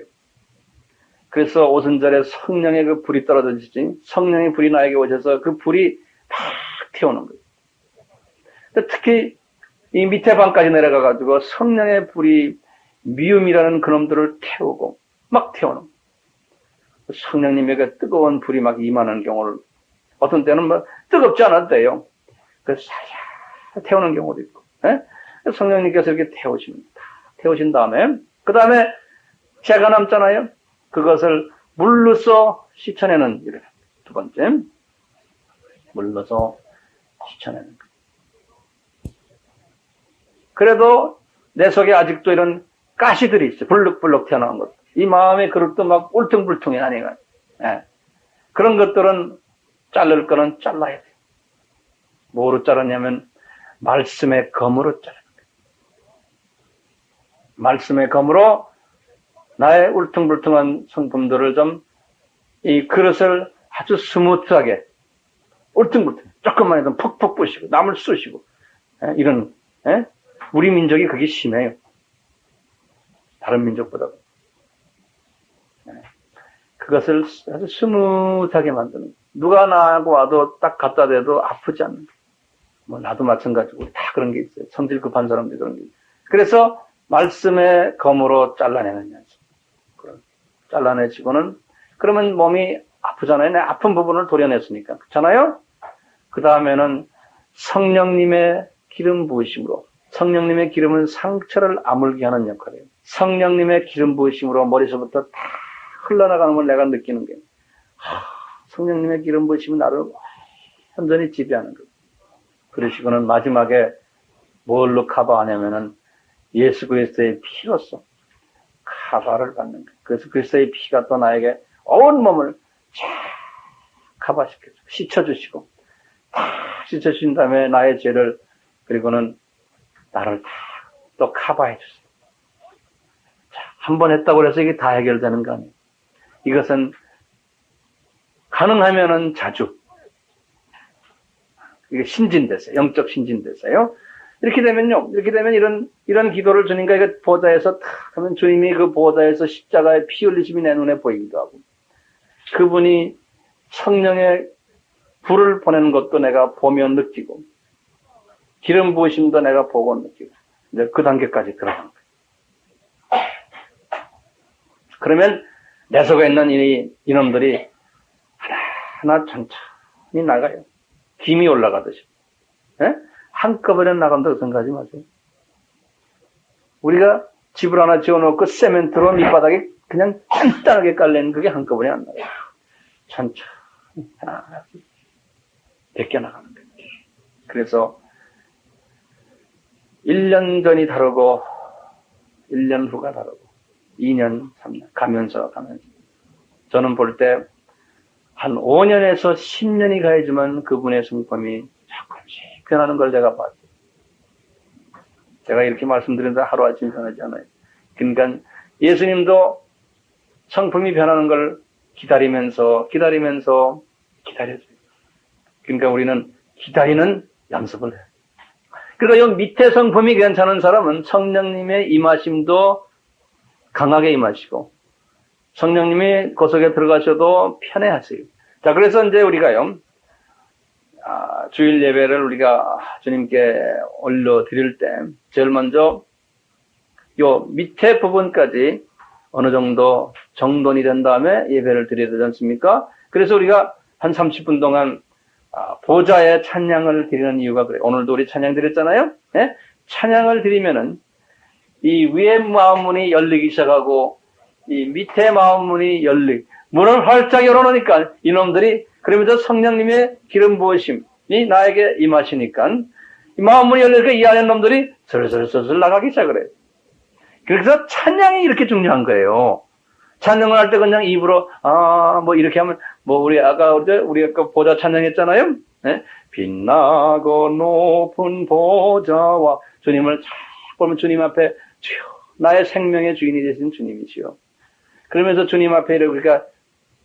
그래서 오순절에 성령의 그 불이 떨어지지, 성령의 불이 나에게 오셔서 그 불이 막 태우는 거예요. 특히 이 밑에 방까지 내려가가지고 성령의 불이 미움이라는 그놈들을 태우고 막 태우는 거예요. 성령님에게 뜨거운 불이 막 임하는 경우를 어떤 때는 뭐 뜨겁지 않았대요. 그래서 살살 태우는 경우도 있고, 예? 성령님께서 이렇게 태우십니다. 태우신 다음에 그 다음에 재가 남잖아요. 그것을 물로써 씻어내는 일을. 두 번째, 물로써 씻어내는 것. 그래도 내 속에 아직도 이런 가시들이 있어요. 불룩불룩 튀어나온 것. 이 마음의 그릇도 막 울퉁불퉁해, 아니가. 예. 그런 것들은 자를 거는 잘라야 돼요. 뭐로 자르냐면, 말씀의 검으로 자르는 거예요. 말씀의 검으로 나의 울퉁불퉁한 성품들을 좀, 이 그릇을 아주 스무트하게, 울퉁불퉁, 조금만 해도 퍽퍽 부시고, 남을 쑤시고, 예? 이런, 예? 우리 민족이 그게 심해요. 다른 민족보다. 그것을 아주 스무트하게 만드는 거예요. 누가 나하고 와도 딱 갖다 대도 아프지 않는 거예요. 뭐 나도 마찬가지고 다 그런 게 있어요. 성질 급한 사람들이 그런 게 있어요. 그래서 말씀의 검으로 잘라내는 연습. 잘라내지고는 그러면 몸이 아프잖아요. 내 아픈 부분을 도려냈으니까. 그렇잖아요? 그 다음에는 성령님의 기름 부으심으로, 성령님의 기름은 상처를 아물게 하는 역할이에요. 성령님의 기름 부으심으로 머리서부터 다 흘러나가는 걸 내가 느끼는 거예요. 성령님의 기름 부으심은 나를 완전히 지배하는 거예요. 그러시고는 마지막에 뭘로 커버하냐면은 예수 그리스도의 피로써 커버를 받는 거예요. 그래서 그리스도의 피가 또 나에게 온 몸을 쫙 커버시켜주고 씻어주시고 다 씻어주신 다음에 나의 죄를 그리고는 나를 다 또 커버해 주세요. 한 번 했다고 해서 이게 다 해결되는 거 아니에요. 이것은 가능하면은 자주 이게 신진됐어요. 영적 신진됐어요. 이렇게 되면요. 이렇게 되면 이런 기도를 주님과 이거 보좌에서 탁 하면 주님이 그 보좌에서 십자가의 피 흘리심이 내 눈에 보이기도 하고 그분이 성령의 불을 보내는 것도 내가 보며 느끼고 기름 부으심도 내가 보고 느끼고 이제 그 단계까지 들어간 거예요. 그러면 내 속에 있는 이놈들이 하나하나 천천히 나가요. 김이 올라가듯이. 예? 한꺼번에 나간다고 생각하지 마세요. 우리가 집을 하나 지어놓고 세멘트로 밑바닥에 그냥 간단하게 깔리는 그게 한꺼번에 안 나가요. 천천히 하나씩 벗겨나가는 거예요. 그래서 1년 전이 다르고 1년 후가 다르고 2년, 3년 가면서 저는 볼 때 한 5년에서 10년이 가야지만 그분의 성품이 조금씩 변하는 걸 제가 봤어요. 제가 이렇게 말씀드리는데 하루아침에 변하지 않아요. 그러니까 예수님도 성품이 변하는 걸 기다리면서 기다려줘요. 그러니까 우리는 기다리는 연습을 해요. 그러니까 이 밑에 성품이 괜찮은 사람은 성령님의 임하심도 강하게 임하시고 성령님이 그 속에 들어가셔도 편해하세요. 자, 그래서 이제 우리가요, 주일 예배를 우리가 주님께 올려드릴 때, 제일 먼저 요 밑에 부분까지 어느 정도 정돈이 된 다음에 예배를 드려야 되지 않습니까? 그래서 우리가 한 30분 동안 보좌에 찬양을 드리는 이유가 그래요. 오늘도 우리 찬양 드렸잖아요? 네? 찬양을 드리면은 이 위에 마음문이 열리기 시작하고 이 밑에 마음문이 문을 활짝 열어놓으니까 이놈들이 그러면서 성령님의 기름 부으심이 나에게 임하시니까 이 마음문이 열리니까 이 안에 놈들이 슬슬슬슬 나가기 시작을 해요. 그래서 찬양이 이렇게 중요한 거예요. 찬양을 할 때 그냥 입으로 뭐 이렇게 하면 우리 아까 보좌 찬양했잖아요. 네? 빛나고 높은 보좌와 주님을 쫙 보면 주님 앞에 주여 나의 생명의 주인이 되신 주님이시여. 그러면서 주님 앞에 이렇게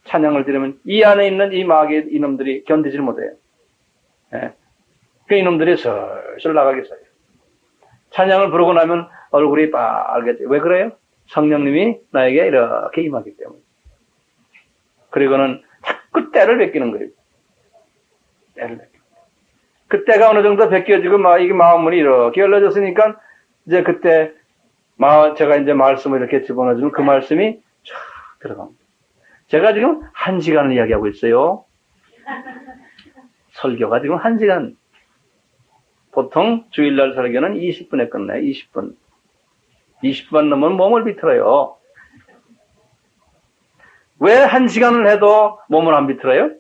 찬양을 드리면 이 안에 있는 이 마귀의 이놈들이 견디질 못해요. 네? 그 이놈들이 슬슬 나가기 시작해요. 찬양을 부르고 나면 얼굴이 빨개져요. 왜 그래요? 성령님이 나에게 이렇게 임하기 때문에. 그리고는 자꾸 때를 베끼는 거예요. 때를 베끼는 거예요. 그 때가 어느 정도 베껴지고 이게 마음문이 이렇게 열려졌으니까 이제 그때 제가 이제 말씀을 이렇게 집어넣어주면 그 말씀이 쫙 들어갑니다. 제가 지금 1시간을 이야기하고 있어요. 설교가 지금 1시간. 보통 주일날 설교는 20분에 끝나요. 20분. 20분 넘으면 몸을 비틀어요. 왜 1시간을 해도 몸을 안 비틀어요?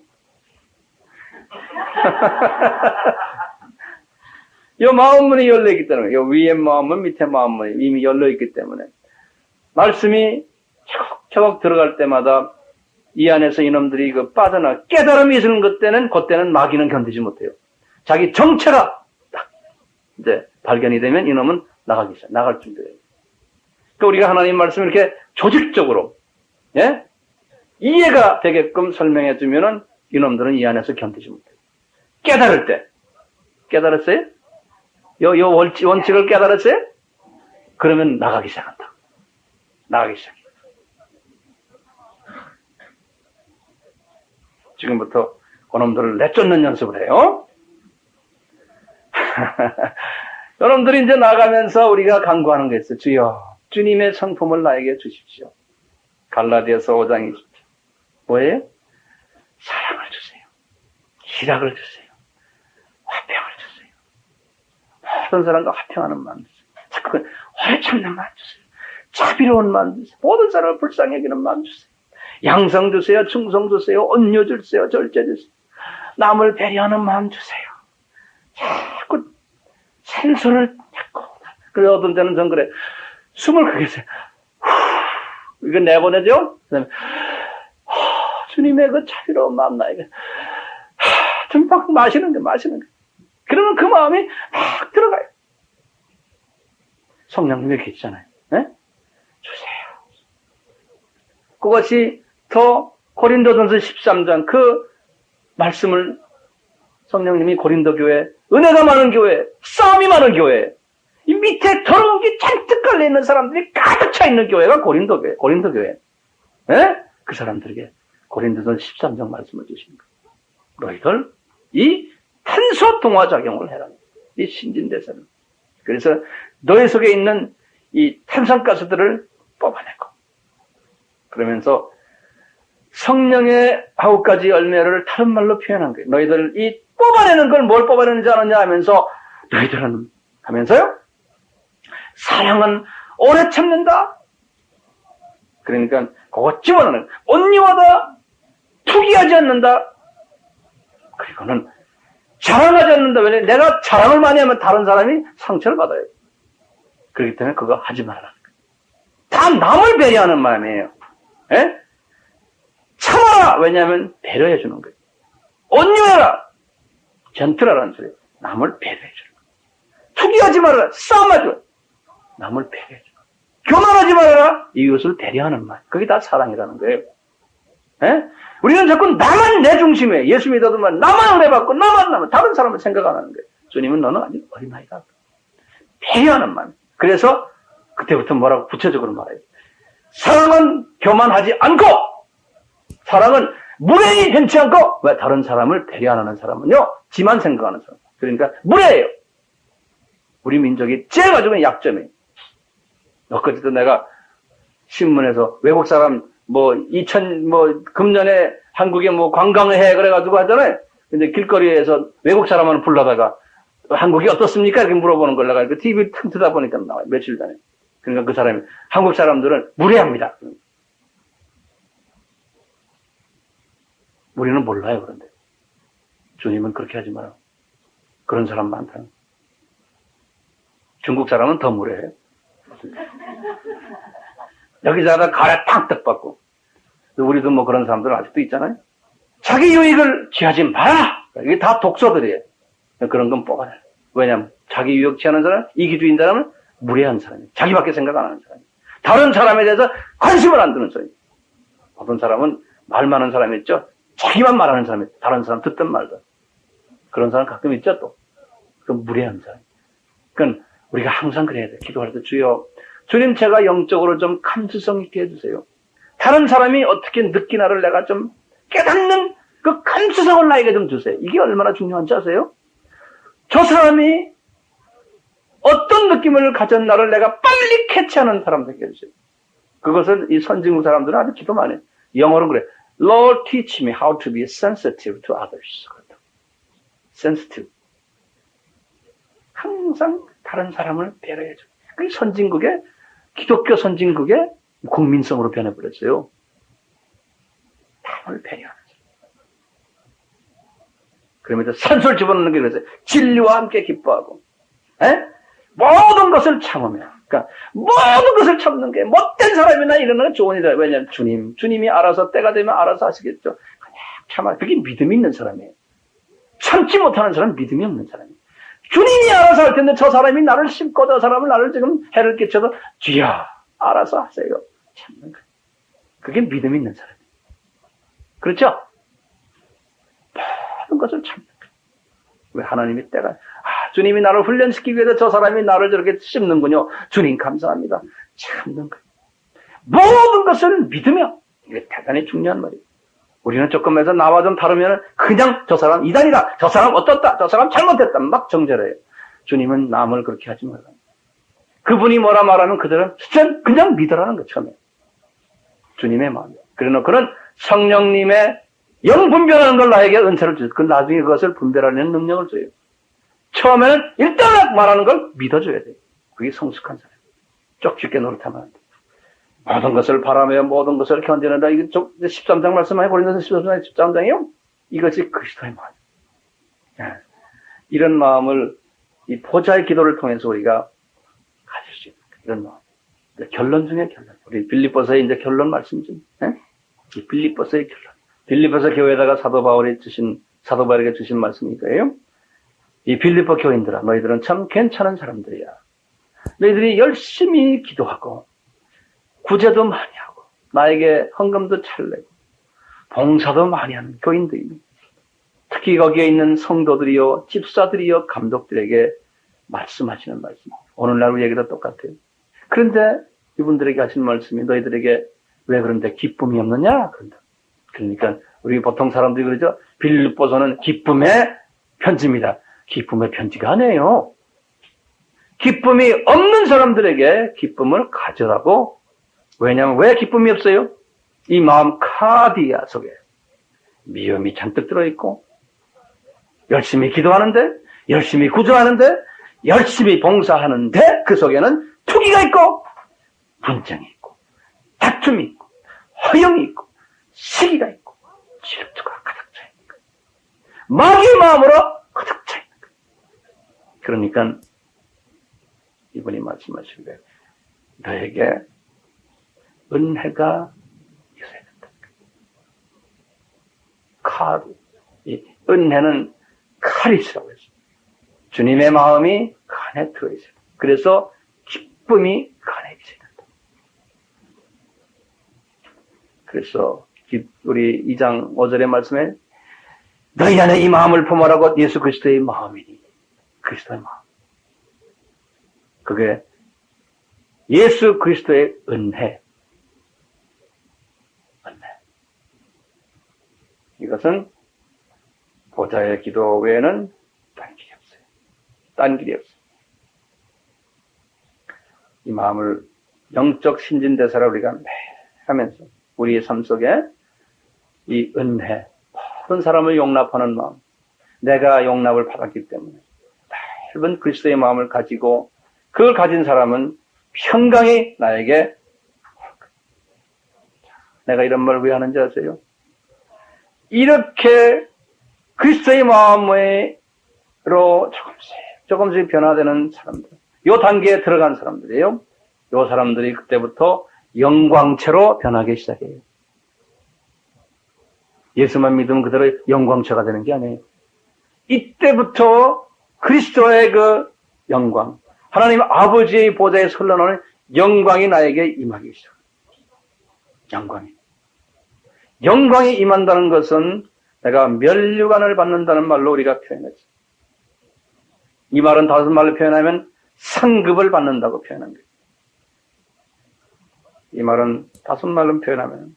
이 마음문이 열려있기 때문에, 이 위에 마음문, 밑에 마음문이 이미 열려있기 때문에. 말씀이 차곡차곡 들어갈 때마다 이 안에서 이놈들이 깨달음이 있는 그때는 마귀는 견디지 못해요. 자기 정체가 딱 이제 발견이 되면 이놈은 나가기 시작, 나갈 준비해요. 그러니까 우리가 하나님 말씀을 이렇게 조직적으로, 예? 이해가 되게끔 설명해 주면은 이놈들은 이 안에서 견디지 못해요. 깨달을 때. 깨달았어요? 요 원칙을 깨달았어요? 그러면 나가기 시작한다. 나가기 시작해. 지금부터 그놈들을 내쫓는 연습을 해요. 여러분들이 이제 나가면서 우리가 간구하는 게 있어요. 주여, 주님의 성품을 나에게 주십시오. 갈라디아서 5장 20절. 뭐예요? 사랑을 주세요. 희락을 주세요. 화평을 주세요. 모든 사람과 화평하는 마음 주세요. 자꾸 오래 참는 마음 주세요. 자비로운 마음 주세요. 모든 사람을 불쌍히 여기는 마음 주세요. 양성 주세요. 충성 주세요. 온유 주세요. 절제 주세요. 남을 배려하는 마음 주세요. 자꾸 생수를 자꾸. 그래서 어떤 때는 전 그래. 숨을 크게 쉬어요. 이거 내보내죠? 그 다음에 주님의 그 자비로운 마음 나에게 좀 막 마시는 게. 그러면 그 마음이 막 들어가요. 성령님이 계시잖아요. 네? 주세요. 그것이 더 고린도전서 13장 그 말씀을 성령님이 고린도 교회, 은혜가 많은 교회, 싸움이 많은 교회, 이 밑에 더러운 게 잔뜩 깔려있는 사람들이 가득 차 있는 교회가 고린도 교회. 네? 그 사람들에게 고린도전 13장 말씀을 주신 거예요. 너희들 이 탄소 동화작용을 해라. 이 신진대사는. 그래서 너희 속에 있는 이 탄산가스들을 뽑아내고 그러면서 성령의 9가지 열매를 다른 말로 표현한 거예요. 너희들 이 뽑아내는 걸 뭘 뽑아내는지 아느냐 하면서 너희들은 하면서요. 사랑은 오래 참는다. 그러니까 그거 집어넣는 온유하다. 투기하지 않는다. 그리고는 자랑하지 않는다. 왜냐하면 내가 자랑을 많이 하면 다른 사람이 상처를 받아요. 그렇기 때문에 그거 하지 말라는 거예요. 다 남을 배려하는 마음이에요. 예? 참아라. 왜냐하면 배려해 주는 거예요. 온유해라. 젠틀하라는 소리예요. 남을 배려해 주는 거예요. 투기하지 말아라. 싸움하지 말아라. 남을 배려해 주는 거예요. 교만하지 말아라. 이웃을 배려하는 말. 그게 다 사랑이라는 거예요. 예? 우리는 자꾸 나만 내 중심에 예수 믿어도만 나만 은혜받고 나만 다른 사람을 생각 안 하는 거예요. 주님은 너는 아직 어린아이다. 배려하는 마음. 그래서 그때부터 뭐라고 구체적으로 말해요. 사랑은 교만하지 않고 사랑은 무례히 행치 않고 왜 다른 사람을 배려 안 하는 사람은요. 지만 생각하는 사람. 그러니까 무례해요. 우리 민족이 제일 가지고 있는 약점이에요. 엊그제도 내가 신문에서 외국 사람 금년에 한국에 관광을 해 그래가지고 하잖아요. 근데 길거리에서 외국 사람 하나 불러다가 한국이 어떻습니까? 이렇게 물어보는 걸 내가 TV 틈 트다 보니까 나와요. 며칠 전에. 그러니까 그 사람이 한국 사람들은 무례합니다. 우리는 몰라요. 그런데 주님은 그렇게 하지 마라. 그런 사람 많다는. 중국 사람은 더 무례해요. 여기다가 가래 탕떡 받고. 우리도 그런 사람들 아직도 있잖아요. 자기 유익을 취하지 마라. 이게 다 독소들이에요. 그런 건 뽑아내. 왜냐하면 자기 유익 취하는 사람, 이기주의인 사람은 무례한 사람이에요. 자기밖에 생각 안 하는 사람이에요. 다른 사람에 대해서 관심을 안 두는 사람이에요. 어떤 사람은 말 많은 사람이 있죠. 자기만 말하는 사람이 있죠. 다른 사람 듣든 말든. 그런 사람 가끔 있죠 또. 그 무례한 사람. 그러니까 우리가 항상 그래야 돼요. 기도할 때 주여 주님 제가 영적으로 좀 감수성 있게 해주세요. 다른 사람이 어떻게 느끼나를 내가 좀 깨닫는 그 감수성을 나에게 좀 주세요. 이게 얼마나 중요한지 아세요? 저 사람이 어떤 느낌을 가졌나를 내가 빨리 캐치하는 사람 되게 해주세요. 그것을 이 선진국 사람들은 아주 기도 많이 해요. 영어로는 그래. Lord teach me how to be sensitive to others. sensitive. 항상 다른 사람을 배려해줘. 그게 선진국의 기독교 선진국의 국민성으로 변해버렸어요. 남을 배려하는 사람. 그러면서 산소를 집어넣는 게 그래서 진리와 함께 기뻐하고, 모든 것을 참으며. 그러니까 모든 것을 참는 게 못된 사람이나 이러는 건 좋은 일이다. 왜냐하면 주님이 알아서 때가 되면 알아서 하시겠죠. 그냥 참아. 그게 믿음이 있는 사람이에요. 참지 못하는 사람은 믿음이 없는 사람이에요. 주님이 알아서 할 텐데 저 사람이 나를 심고 저 사람은 나를 지금 해를 끼쳐도 주여 알아서 하세요. 참는 거예요. 그게 믿음이 있는 사람이에요. 그렇죠? 모든 것을 참는 거예요. 왜 하나님이 때가 주님이 나를 훈련시키기 위해서 저 사람이 나를 저렇게 씹는군요. 주님 감사합니다. 참는 거예요. 모든 것을 믿으며 이게 대단히 중요한 말이에요. 우리는 조금 해서 나와 좀 다르면 그냥 저 사람 이단이다. 저 사람 어떻다. 저 사람 잘못했다. 막 정죄해요. 주님은 남을 그렇게 하지 말라. 그분이 뭐라 말하면 그들은 그냥 믿으라는 거 처음에. 주님의 마음이에요. 그래놓고는 성령님의 영 분별하는 걸 나에게 은혜를 주죠. 그 나중에 그것을 분별하는 능력을 줘요. 처음에는 일단 말하는 걸 믿어줘야 돼요. 그게 성숙한 사람. 쪽집게 노릇하면 안 돼요. 모든 것을 바라며 모든 것을 견뎌낸다. 이게 13장 말씀하에 고린도서 13장이요. 이것이 그리스도의 마음. 이런 마음을 이 보좌의 기도를 통해서 우리가 가질 수 있는 이런 마음. 결론 중에 결론. 우리 빌립보서의 이제 결론 말씀 좀. 이 빌립보서의 결론. 빌립보서 교회에다가 사도 바울에게 주신 말씀이 거예요. 이 빌립보 교인들아, 너희들은 참 괜찮은 사람들이야. 너희들이 열심히 기도하고 구제도 많이 하고 나에게 헌금도 잘 내고 봉사도 많이 하는 교인들이니 특히 거기에 있는 성도들이요 집사들이요 감독들에게 말씀하시는 말씀. 오늘날 우리에게도 똑같아요. 그런데 이분들에게 하신 말씀이 너희들에게 왜 그런데 기쁨이 없느냐? 그러니까 우리 보통 사람들이 그러죠. 빌립보서는 기쁨의 편지입니다. 기쁨의 편지가 아니에요. 기쁨이 없는 사람들에게 기쁨을 가져라고. 왜냐하면 왜 기쁨이 없어요? 이 마음 카디아 속에 미움이 잔뜩 들어있고 열심히 기도하는데 열심히 구조하는데 열심히 봉사하는데 그 속에는 투기가 있고 분쟁이 있고 다툼이 있고 허영이 있고 시기가 있고 질투가 가득 차 있는 거예요. 마귀의 마음으로 가득 차 있는 거예요. 그러니까 이분이 말씀하시기를 너에게 은혜가 있어야 된다. 이 은혜는 카리스라고 했어요. 주님의 마음이 그 안에 들어있어요. 그래서 기쁨이 그 안에 있어야 된다. 그래서 우리 2장 5절의 말씀에 너희 안에 이 마음을 품으라고 예수 그리스도의 마음이니 그리스도의 마음. 그게 예수 그리스도의 은혜. 이것은 보좌의 기도 외에는 딴 길이 없어요. 딴 길이 없어요. 이 마음을 영적 신진대사를 우리가 매일 하면서 우리의 삶 속에 이 은혜, 모든 사람을 용납하는 마음, 내가 용납을 받았기 때문에 넓은 그리스도의 마음을 가지고 그걸 가진 사람은 평강이 나에게. 내가 이런 말을 왜 하는지 아세요? 이렇게 그리스도의 마음으로 조금씩 변화되는 사람들, 요 단계에 들어간 사람들이에요. 요 사람들이 그때부터 영광체로 변하기 시작해요. 예수만 믿으면 그대로 영광체가 되는 게 아니에요. 이때부터 그리스도의 그 영광, 하나님 아버지의 보좌에 흘러나오는 영광이 나에게 임하기 시작해요. 영광이 임한다는 것은 내가 면류관을 받는다는 말로 우리가 표현했죠. 이 말은 다섯 말로 표현하면 상급을 받는다고 표현한 거예요. 이 말은 다섯 말로 표현하면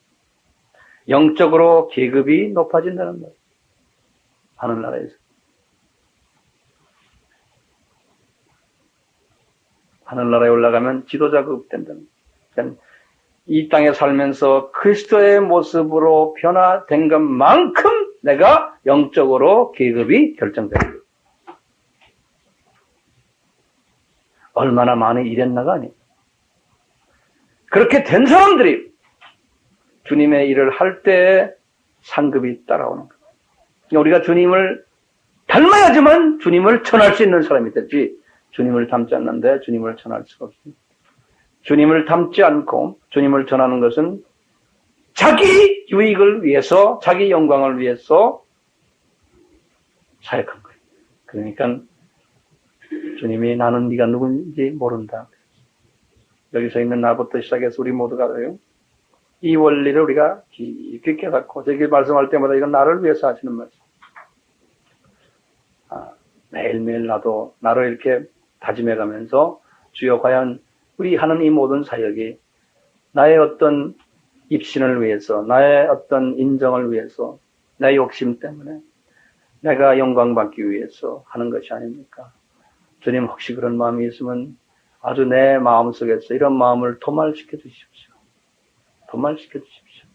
영적으로 계급이 높아진다는 거예요. 하늘나라에서. 하늘나라에 올라가면 지도자급 된다는 거예요. 그러니까 이 땅에 살면서 그리스도의 모습으로 변화된 것만큼 내가 영적으로 계급이 결정되는 거예요. 얼마나 많이 일했나가 아니에요. 그렇게 된 사람들이 주님의 일을 할 때 상급이 따라오는 거예요. 우리가 주님을 닮아야지만 주님을 전할 수 있는 사람이 됐지, 주님을 닮지 않는데 주님을 전할 수가 없습니다. 주님을 닮지 않고 주님을 전하는 것은 자기 유익을 위해서, 자기 영광을 위해서 사역한 거예요. 그러니까 주님이 나는 네가 누군지 모른다. 여기서 있는 나부터 시작해서 우리 모두가 이 원리를 우리가 깊이 깨닫고, 저기 말씀할 때마다 이건 나를 위해서 하시는 말씀. 매일매일 나도 나를 이렇게 다짐해 가면서 주여 과연 우리 하는 이 모든 사역이 나의 어떤 입신을 위해서, 나의 어떤 인정을 위해서, 나의 욕심 때문에 내가 영광 받기 위해서 하는 것이 아닙니까? 주님 혹시 그런 마음이 있으면 아주 내 마음속에서 이런 마음을 도말시켜 주십시오. 도말시켜 주십시오.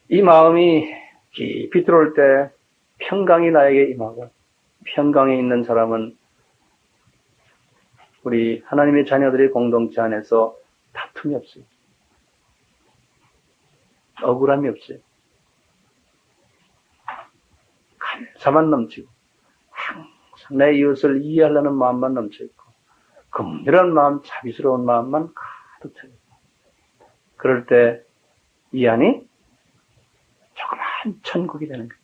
이 마음이 깊이 들어올 때 평강이 나에게 임하고, 평강에 있는 사람은 우리 하나님의 자녀들의 공동체 안에서 다툼이 없어요. 억울함이 없어요. 감사만 넘치고 항상 내 이웃을 이해하려는 마음만 넘쳐있고 긍휼한 마음, 자비스러운 마음만 가득 차있고, 그럴 때 이 안이 조그만 천국이 되는 거예요.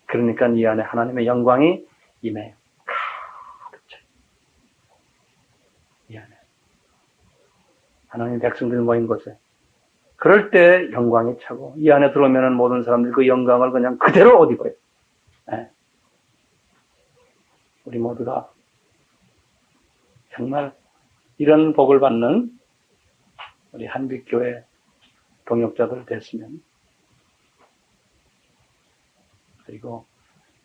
그러니까 이 안에 하나님의 영광이 임해요. 가득 차요. 이 안에 하나님의 백성들이 모인 곳에. 그럴 때 영광이 차고, 이 안에 들어오면 모든 사람들이 그 영광을 그냥 그대로 옷 입어요. 네. 우리 모두가 정말 이런 복을 받는 우리 한빛교회 동역자들 됐으면, 그리고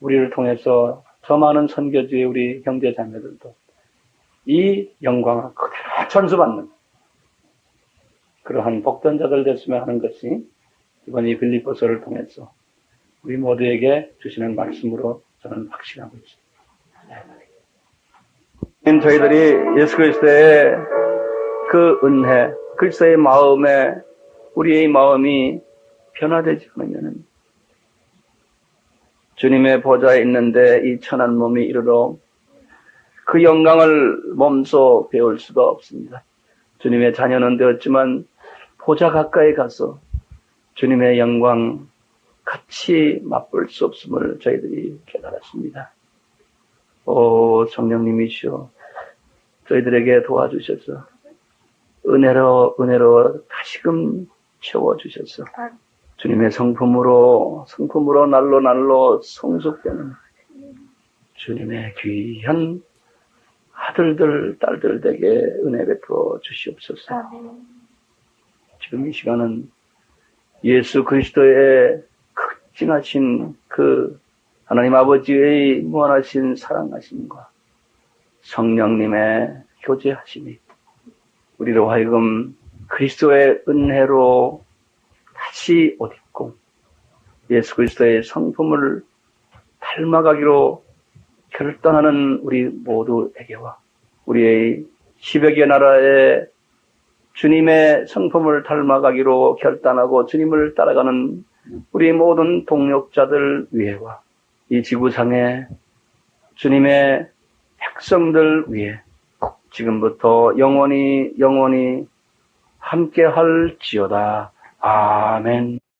우리를 통해서 저 많은 선교지의 우리 형제 자매들도 이 영광을 그대로 전수받는 그러한 복된 자들 됐으면 하는 것이 이번 이 빌립보서를 통해서 우리 모두에게 주시는 말씀으로 저는 확신하고 있습니다. 저희들이 예수 그리스도의 그 은혜, 그리스도의 마음에 우리의 마음이 변화되지 않으면 주님의 보좌에 있는데 이 천한 몸이 이르러 그 영광을 몸소 배울 수가 없습니다. 주님의 자녀는 되었지만 보좌 가까이 가서 주님의 영광 같이 맛볼 수 없음을 저희들이 깨달았습니다. 오 성령님이시여, 저희들에게 도와주셔서 은혜로 다시금 채워주셔서 주님의 성품으로 날로 성숙되는 주님의 귀한 아들들, 딸들 되게 은혜 베풀어 주시옵소서. 지금 이 시간은 예수 그리스도의 극진하신 그 하나님 아버지의 무한하신 사랑하심과 성령님의 교제하심이 우리로 하여금 그리스도의 은혜로 다시 옷 입고 예수 그리스도의 성품을 닮아가기로 결단하는 우리 모두에게와 우리의 10여 개 나라의 주님의 성품을 닮아가기로 결단하고 주님을 따라가는 우리 모든 동역자들 위에와 이 지구상의 주님의 백성들 위에 지금부터 영원히 함께 할지어다. 아멘.